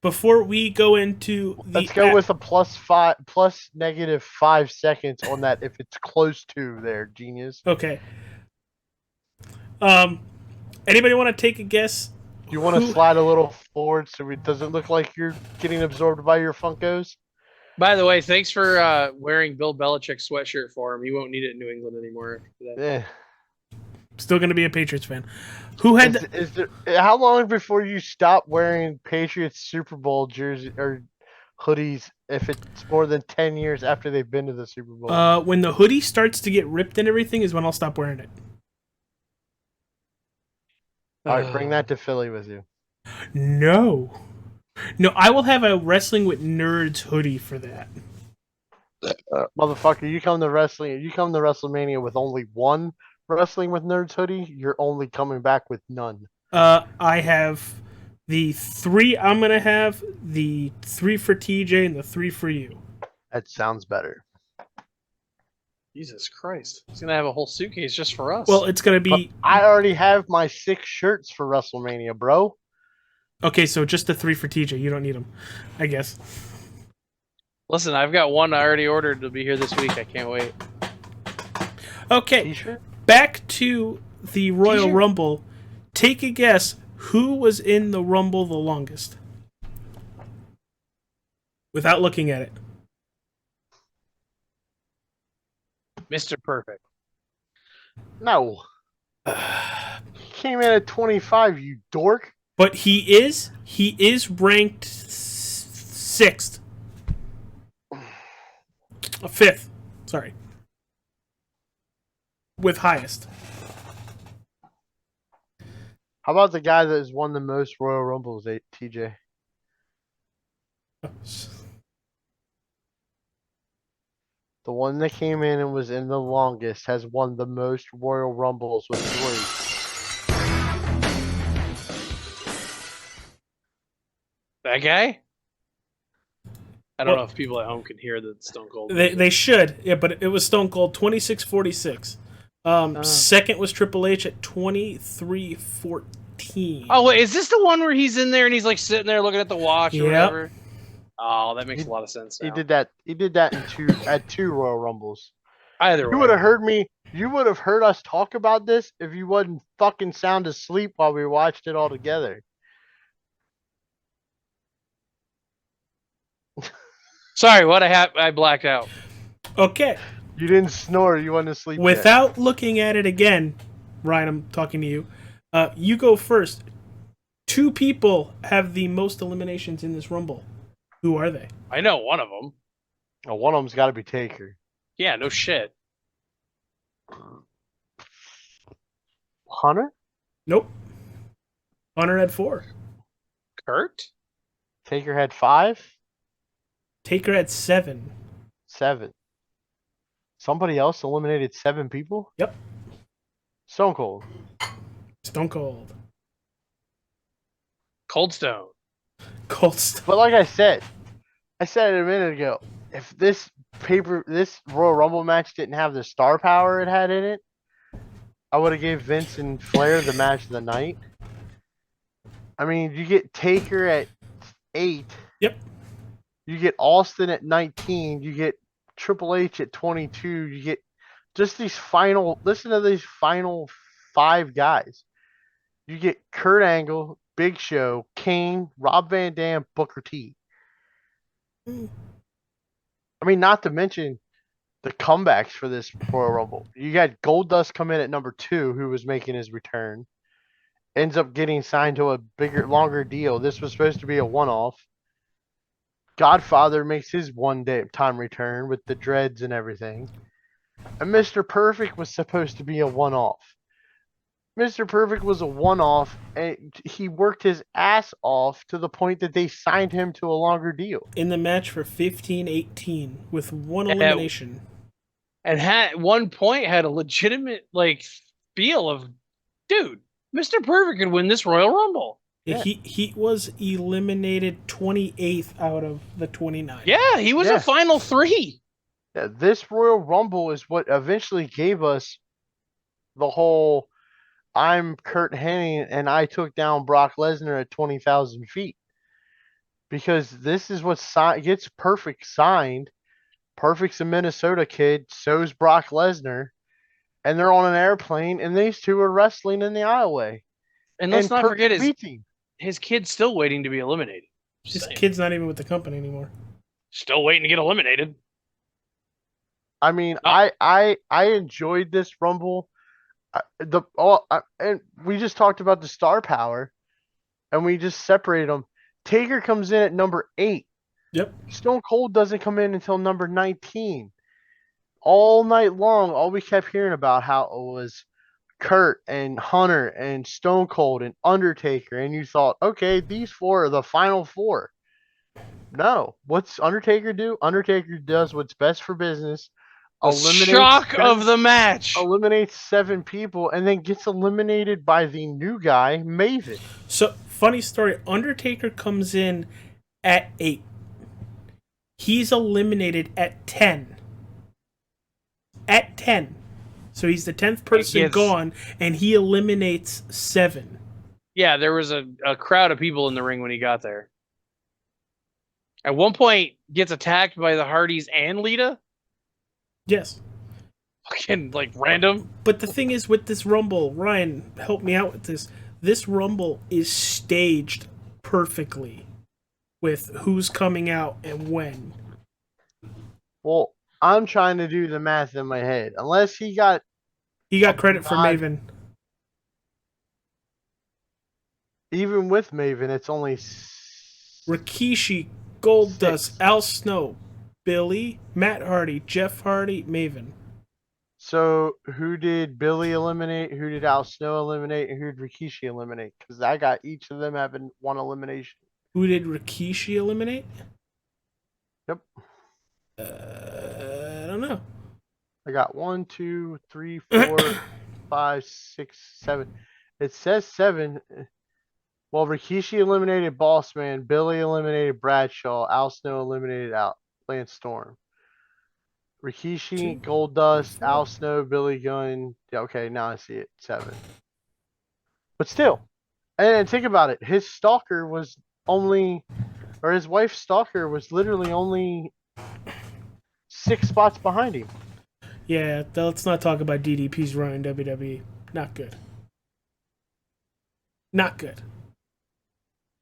Before we go into let's go with a plus -5 seconds on that if it's close to there, genius. Okay. Anybody want to take a guess? You want to slide a little forward so it doesn't look like you're getting absorbed by your Funkos? By the way, thanks for wearing Bill Belichick's sweatshirt for him. You won't need it in New England anymore. Yeah. Still going to be a Patriots fan. Who had? How long before you stop wearing Patriots Super Bowl jersey or hoodies if it's more than 10 years after they've been to the Super Bowl? When the hoodie starts to get ripped and everything is when I'll stop wearing it. All right, bring that to Philly with you. No, I will have a Wrestling with Nerds hoodie for that. Motherfucker, you come to WrestleMania with only one Wrestling with Nerds hoodie, you're only coming back with none. I have the 3 I'm going to have, the 3 for TJ, and the 3 for you. That sounds better. Jesus Christ. He's going to have a whole suitcase just for us. Well, it's going to be... But I already have my 6 shirts for WrestleMania, bro. Okay, so just the 3 for TJ. You don't need them, I guess. Listen, I've got one I already ordered to be here this week. I can't wait. Okay. T-shirt? Back to the Royal Rumble. Take a guess. Who was in the Rumble the longest? Without looking at it. Mr. Perfect. No. He came in at 25, you dork. But he is ranked 6th. 5th. Sorry. With highest. How about the guy that has won the most Royal Rumbles, TJ? The one that came in and was in the longest has won the most Royal Rumbles with 3. That guy? I don't know if people at home can hear the Stone Cold. They should, yeah, but it was Stone Cold 26-46. Second was Triple H at 23-14. Oh wait, is this the one where he's in there and he's like sitting there looking at the watch or whatever? Oh, that makes a lot of sense. He did that. He did that at 2 Royal Rumbles. Either way, you would have heard me. You would have heard us talk about this if you wasn't fucking sound asleep while we watched it all together. Sorry, what I blacked out. Okay, You didn't snore. You wanted to sleep. Without looking at it again, Ryan, I'm talking to you. You go first. 2 people have the most eliminations in this Rumble. Who are they? I know one of them. Oh, one of them's got to be Taker. Yeah, no shit. Hunter? Nope. Hunter had 4. Kurt? Taker had 5? Taker had 7. 7. Somebody else eliminated 7 people? Yep. Stone Cold. Stone Cold. Cold Stone. Cold Stone. But like I said it a minute ago, if this Royal Rumble match didn't have the star power it had in it, I would have gave Vince and Flair the match of the night. I mean, you get Taker at 8. Yep. You get Austin at 19. You get Triple H at 22. You get just listen to these final 5 guys. You get Kurt Angle, Big Show, Kane, Rob Van Dam, Booker T. I mean, not to mention the comebacks for this Royal Rumble. You got Goldust come in at number 2, who was making his return. Ends up getting signed to a longer deal. This was supposed to be a one-off. Godfather makes his one-time return with the dreads and everything. And Mr. Perfect was supposed to be a one-off. Mr. Perfect was a one-off, and he worked his ass off to the point that they signed him to a longer deal. In the match for 15-18 with 1 elimination. And at one point had a legitimate feel of, dude, Mr. Perfect could win this Royal Rumble. Yeah. He was eliminated 28th out of the 29. Yeah, he was a final 3. Yeah, this Royal Rumble is what eventually gave us the whole I'm Kurt Hennig and I took down Brock Lesnar at 20,000 feet. Because this is what gets Perfect signed. Perfect's a Minnesota kid, so's Brock Lesnar. And they're on an airplane, and these two are wrestling in the aisleway. And let's not forget His kid's still waiting to be eliminated. His kid's not even with the company anymore. Still waiting to get eliminated. I mean, I enjoyed this Rumble. And we just talked about the star power, and we just separated them. Taker comes in at number 8. Yep. Stone Cold doesn't come in until number 19. All night long, all we kept hearing about how it was Kurt and Hunter and Stone Cold and Undertaker, and you thought, okay, these 4 are the final 4. No, what's Undertaker do? Undertaker does what's best for business. Shock of the match. Eliminates 7 people and then gets eliminated by the new guy, Maven. So, funny story. Undertaker comes in at 8. He's eliminated at 10. At 10. So he's the 10th person gone, and he eliminates 7. Yeah, there was a crowd of people in the ring when he got there. At one point, gets attacked by the Hardys and Lita. Yes. Fucking, random. But the thing is, with this Rumble, Ryan, help me out with this. This Rumble is staged perfectly with who's coming out and when. Well, I'm trying to do the math in my head. Unless he got credit for Maven. Even with Maven, it's only Rikishi, Goldust, Al Snow, Billy, Matt Hardy, Jeff Hardy, Maven. So who did Billy eliminate? Who did Al Snow eliminate? And who did Rikishi eliminate? Because I got each of them having 1 elimination. Who did Rikishi eliminate? Yep. I don't know. I got 1, 2, 3, 4, 5, 6, 7. It says 7. Well, Rikishi eliminated Bossman. Billy eliminated Bradshaw. Al Snow eliminated Lance Storm. Rikishi, Goldust, Al Snow, Billy Gunn. Yeah, okay, now I see it. 7. But still, and think about it. His stalker was his wife's stalker was literally only 6 spots behind him. Yeah, let's not talk about DDP's run in WWE. Not good. Not good.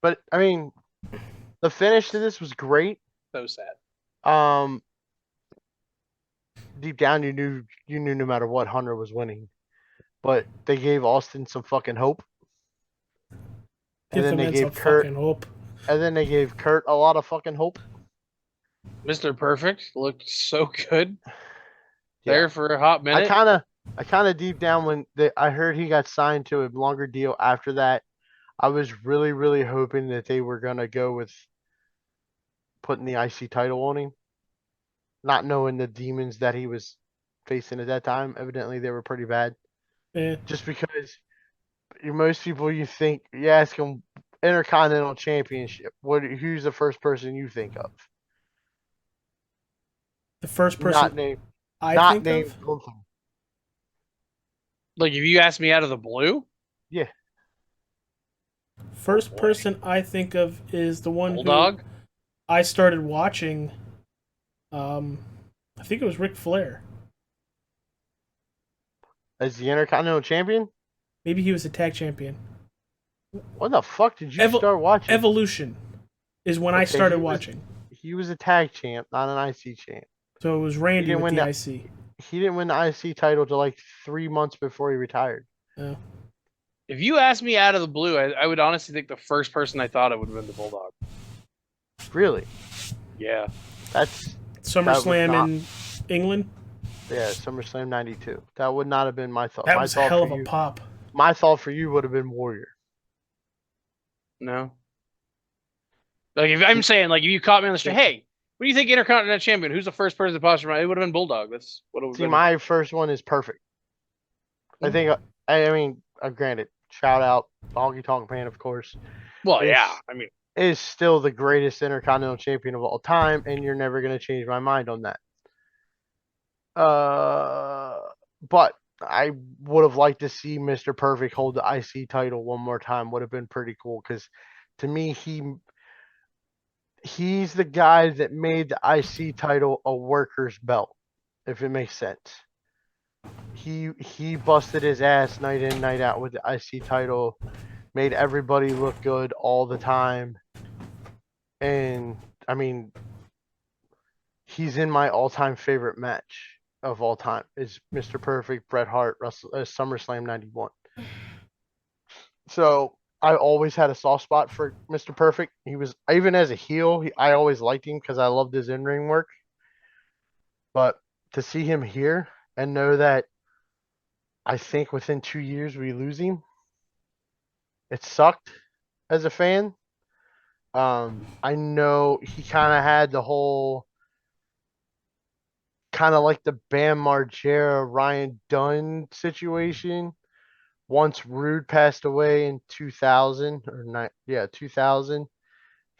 But, I mean, the finish to this was great. So sad. deep down you knew no matter what Hunter was winning, but they gave Austin some fucking hope, and Give the then they man some gave Kurt, fucking hope. and then they gave Kurt a lot of fucking hope. Mr. Perfect looked so good Yeah, there for a hot I minute. kind of, I kind of deep down when I heard he got signed to a longer deal after that, I was really, really hoping that they were gonna go with putting the IC title on him, not knowing the demons that he was facing at that time. Evidently, they were pretty bad. Eh, Just because most people you ask them Intercontinental Championship, who's the first person you think of? the first Not person named, I not think named of, Gunther. Like if you asked me out of the blue, Yeah, first boy. person I think of is the one who Bulldog. I started watching. I think it was Ric Flair. as the Intercontinental Champion. Maybe he was a tag champion. When the fuck did you Evo- start watching? Evolution is when I Okay, started watching. He was a tag champ, not an IC champ. So it was He Randy didn't with win the that. IC. He didn't win the IC title till like 3 months before he retired. Oh. If you asked me out of the blue, I would honestly think the first person I thought it would have been the Bulldog. Really? Yeah. That's SummerSlam not- in England. yeah, SummerSlam '92. That would not have been my thought. That my was a thought hell for of a you, pop. My thought for you would have been Warrior. No. Like if I'm saying, like if you caught me on the street, hey, what do you think Intercontinental Champion? Who's the first person that pops in my mind? It would have been Bulldog. That's what it would have See, been. my first one is perfect. I think. I mean, granted, shout out Honky Tonk Man, of course. Well, is- yeah. I mean, Is still the greatest Intercontinental Champion of all time, and you're never going to change my mind on that. But I would have liked to see Mr. Perfect hold the IC title one more time. Would have been pretty cool because, to me, he's the guy that made the IC title a worker's belt, if it makes sense. He busted his ass night in, night out with the IC title, made everybody look good all the time. And I mean, he's in my all-time favorite match of all time is Mr. Perfect Bret Hart SummerSlam '91. So I always had a soft spot for Mr. Perfect. He was even as a heel, I always liked him because I loved his in-ring work. But to see him here and know that I think within 2 years we lose him, it sucked as a fan. I know he kind of had the whole kind of like the Bam Margera Ryan Dunn situation. Once Rude passed away in 2000 or not, yeah, 2000,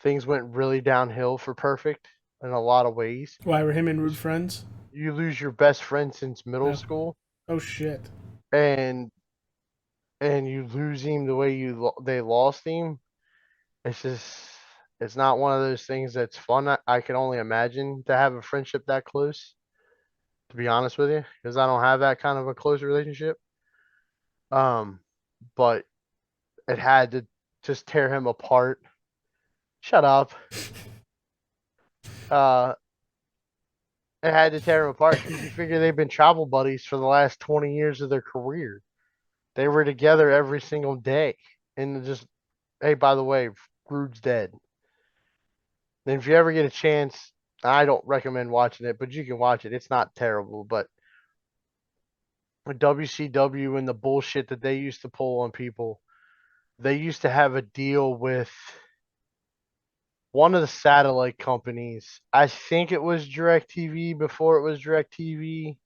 things went really downhill for Perfect in a lot of ways. Why were him and Rude friends? You lose your best friend since middle Yeah. school, Oh shit. and you lose him the way they lost him. It's just it's not one of those things that's fun. I can only imagine to have a friendship that close. To be honest with you, because I don't have that kind of a close relationship. But it had to just tear him apart. Shut up. It had to tear him apart because you figure they've been travel buddies for the last 20 years of their career. They were together every single day. And just, hey, by the way, Rude's dead. And if you ever get a chance, I don't recommend watching it, but you can watch it. It's not terrible, but with WCW and the bullshit that they used to pull on people, they used to have a deal with one of the satellite companies. I think it was DirecTV before it was DirecTV.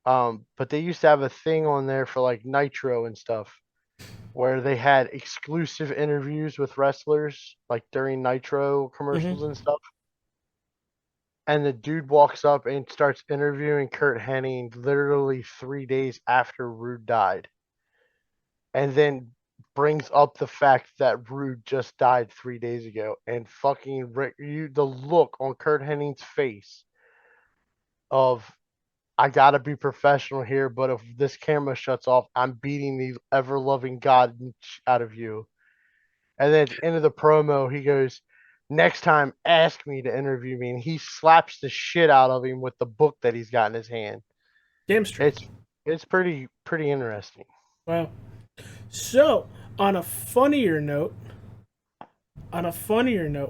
But they used to have a thing on there for like Nitro and stuff where they had exclusive interviews with wrestlers like during Nitro commercials and stuff. And the dude walks up and starts interviewing Kurt Hennig literally 3 days after Rude died. And then brings up the fact that Rude just died 3 days ago, and fucking the look on Kurt Hennig's face of I gotta be professional here, but if this camera shuts off, I'm beating the ever loving God out of you. And then at the end of the promo, he goes, next time ask me to interview me, and he slaps the shit out of him with the book that he's got in his hand. Damn straight. It's pretty interesting. Wow. So, on a funnier note,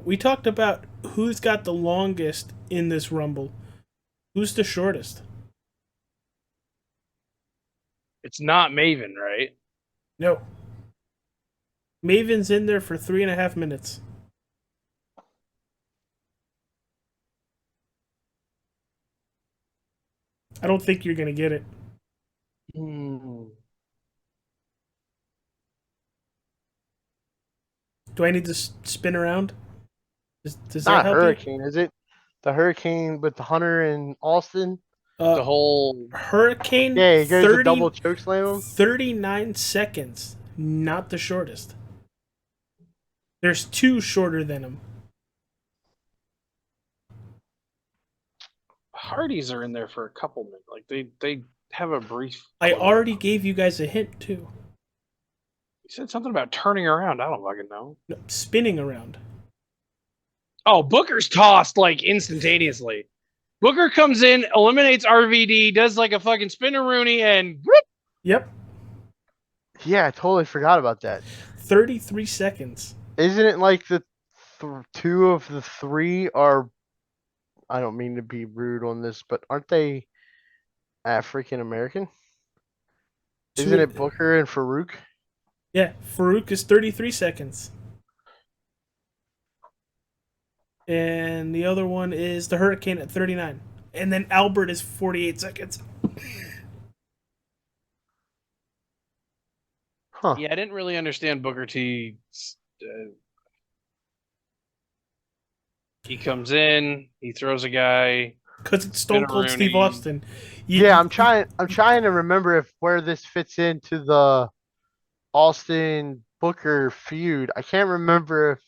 we talked about who's got the longest in this Rumble. Who's the shortest? It's not Maven, right? No. Maven's in there for 3.5 minutes. I don't think you're gonna get it. Do I need to spin around? Does that Not help Hurricane, is it? The Hurricane with the Hunter and Austin? you? The whole Hurricane. Yeah, he goes to double chokeslam him. 39 seconds. Not the shortest. There's 2 shorter than him. Hardys are in there for a couple minutes. Like they have a brief. I already gave you guys a hint too. You said something about turning around. I don't fucking know. No, spinning around. Oh, Booker's tossed like instantaneously. Booker comes in, eliminates RVD, does like a fucking spinneroonie, and whoop. Yep. Yeah, I totally forgot about that. 33 seconds. Isn't it like the 2 of the 3 are? I don't mean to be rude on this, but aren't they African American? Isn't it Booker and Farouk? Yeah, Farouk is 33 seconds. And the other one is the Hurricane at 39. And then Albert is 48 seconds. Huh. Yeah, I didn't really understand Booker T. He comes in, he throws a guy. Because it's Stone Cold Steve Austin. I'm trying to remember where this fits into the Austin Booker feud. I can't remember if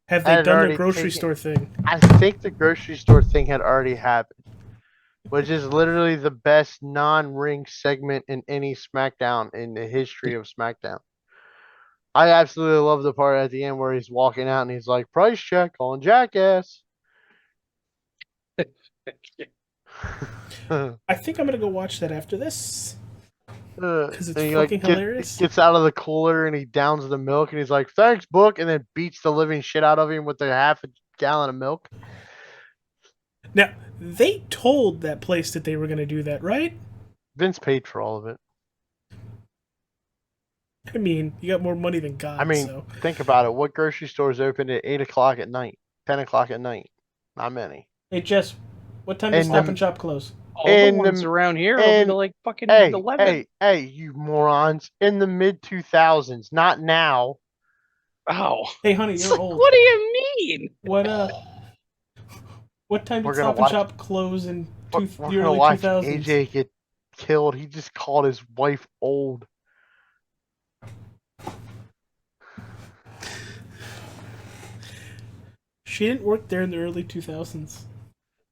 have they done the grocery store thing. I think the grocery store thing had already happened, which is literally the best non-ring segment in any SmackDown in the history of SmackDown. I absolutely love the part at the end where he's walking out and he's like, "Price check on Jackass." I think I'm gonna go watch that after this. Because it's fucking like, hilarious. Gets out of the cooler and he downs the milk and he's like, "Thanks, Book," and then beats the living shit out of him with a half a gallon of milk. Now, they told that place that they were gonna do that, right? Vince paid for all of it. I mean, you got more money than God. I mean, so. Think about it. What grocery stores open at 8 o'clock at night, 10 o'clock at night? Not many. Hey, Jess, what time does Stop and Shop close? All the ones around here open to like fucking 11. Hey, you morons. In the mid-2000s, not now. Oh. Hey, honey, you're old. What do you mean? What time did Stop and Shop close in the early 2000s? AJ get killed. He just called his wife old. She didn't work there in the early 2000s.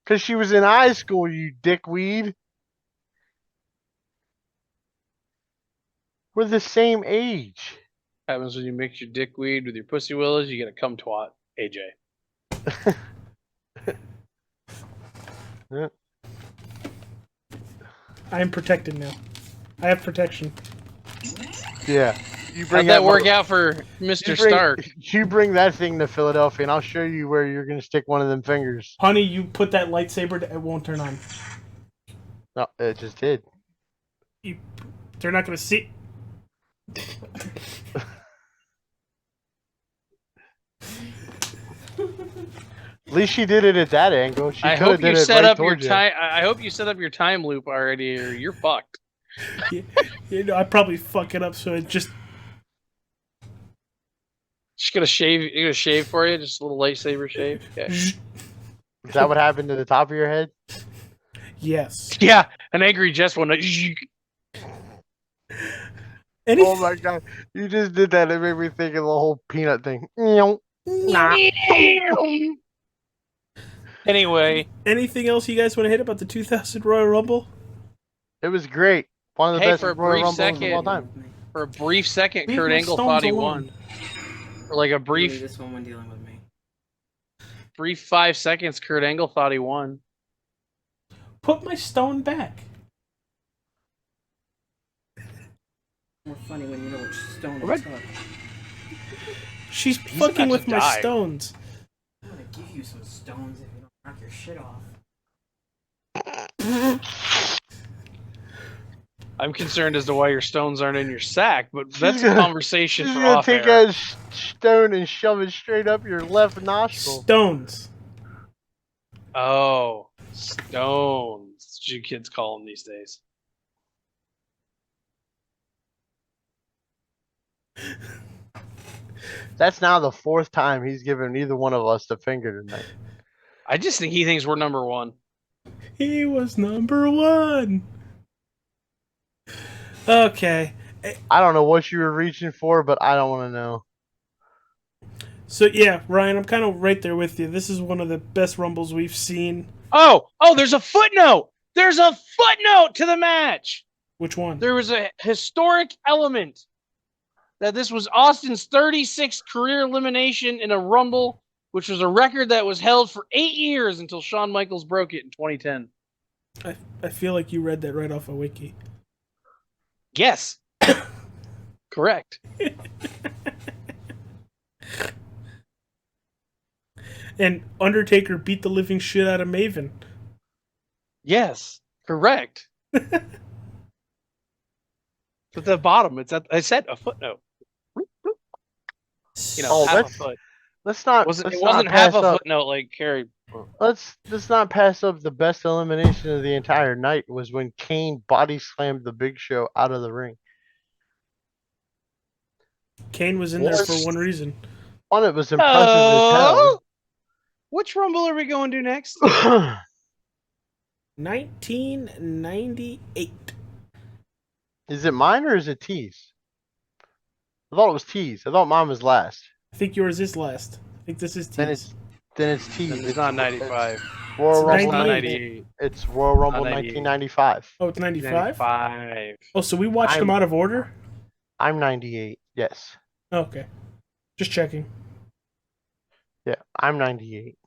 Because she was in high school, you dickweed. We're the same age. Happens when you mix your dickweed with your pussy willows, you get a cum twat, AJ. Yeah. I am protected now. I have protection. Yeah. How'd that work out for Mr. Stark? You bring that thing to Philadelphia, and I'll show you where you're going to stick one of them fingers. Honey, you put that lightsaber, it won't turn on. No, it just did. They're not going to see. At least she did it at that angle. I hope you set up your time. I hope you set up your time loop already, or you're fucked. I probably fuck it up, so it just. Just gonna shave. You're gonna shave for you, just a little lightsaber shave. Okay. Is that what happened to the top of your head? Yes. Yeah, an angry Jess one. Oh my god, you just did that. It made me think of the whole peanut thing. Anyway, anything else you guys want to hit about the 2000 Royal Rumble? It was great. One of the best for a Royal brief Rumbles of all time. For a brief second, Leave Kurt my Angle stones thought he alone. won. For like a brief. This one when dealing with me. brief 5 seconds, Kurt Angle thought he won. Put my stone back. More funny when you know which stone What? to tuck. She's He's fucking about with to my die. stones. I'm gonna give you some stones if you don't knock your shit off. I'm concerned as to why your stones aren't in your sack, but She's that's a gonna- conversation She's for gonna off take air. a stone and shove it straight up your left nostril. Stones. Oh, stones. That's what you kids call them these days. That's now the 4th time he's given either one of us the finger tonight. I just think he thinks we're number one. He was number 1. Okay. I don't know what you were reaching for, but I don't want to know. So yeah, Ryan, I'm kind of right there with you. This is one of the best Rumbles we've seen. Oh, there's a footnote. There's a footnote to the match. Which one? There was a historic element that this was Austin's 36th career elimination in a Rumble, which was a record that was held for 8 years until Shawn Michaels broke it in 2010. I feel like you read that right off a wiki. Yes. Correct. And Undertaker beat the living shit out of Maven. Yes. Correct. It's at the bottom. I said a footnote. You know, Oh, half a that's- foot. Let's not. It let's wasn't not half pass a up. footnote like Carrie. Let's not pass up the best elimination of the entire night was when Kane body slammed the Big Show out of the ring. Kane was in there for one reason. One, it was impressive as Which Rumble are we going to next? hell. 1998. Is it mine or is it T's? I thought it was T's. I thought mine was last. I think yours is last. I think this is Then T's. it's T's. It's not 95. Royal It's Rumble. It's not 98. 98. It's Royal Rumble 98. 1995. Oh, it's 95? 95. Oh, so we watched them out of order? I'm 98. Yes. Okay. Just checking. Yeah, I'm 98.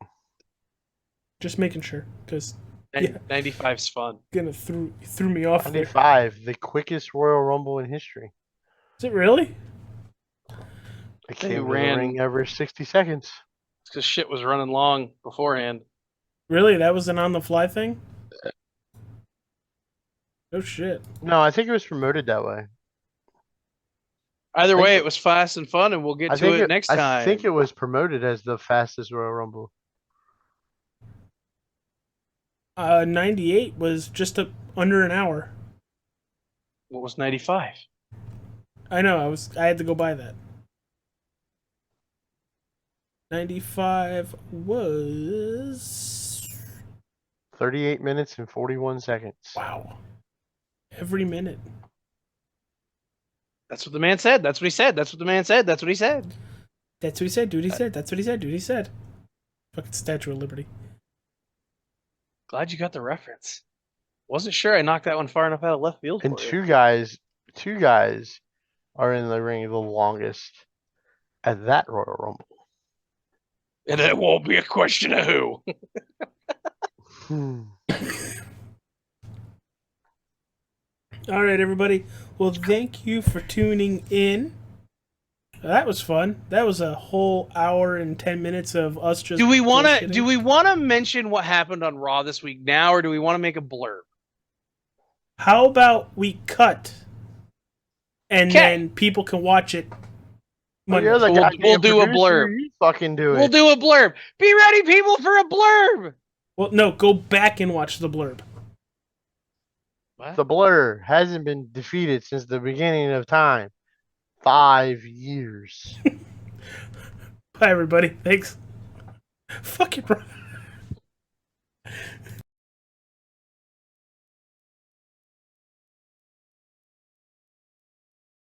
Just making sure. Because Yeah. 95's fun. gonna threw me off there. 95, the quickest Royal Rumble in history. Is it really? It They came to the ran- ring every 60 seconds. Because shit was running long beforehand. Really? That was an on-the-fly thing? Oh, shit. No, I think it was promoted that way. Either think way, it- it was fast and fun, and we'll get I to think it next time. I think it was promoted as the fastest Royal Rumble. 98 was just under an hour. What was 95? I know, I had to go by that. 95 was... 38 minutes and 41 seconds. Wow. Every minute. That's what the man said. That's what he said. That's what the man said. That's what he said. That's what he said, dude. He said. That's what he said, dude. He said. Fucking Statue of Liberty. Glad you got the reference. Wasn't sure I knocked that one far enough out of left field. And for you. two guys are in the ring the longest at that Royal Rumble. And it won't be a question of who. Hmm. All right, everybody. Well, thank you for tuning in. That was fun. That was a whole hour and 10 minutes of us just. Do we want to? bullshitting. Do we want to mention what happened on Raw this week now, or do we want to make a blurb? How about we cut, and 'Kay. then people can watch it. Monday. You're the We'll- goddamn we'll do a producer, blurb. You fucking do it. We'll do a blurb. Be ready, people, for a blurb. Well, no, go back and watch the blurb. What? The Blur hasn't been defeated since the beginning of time. 5 years. Bye, everybody. Thanks. Fucking.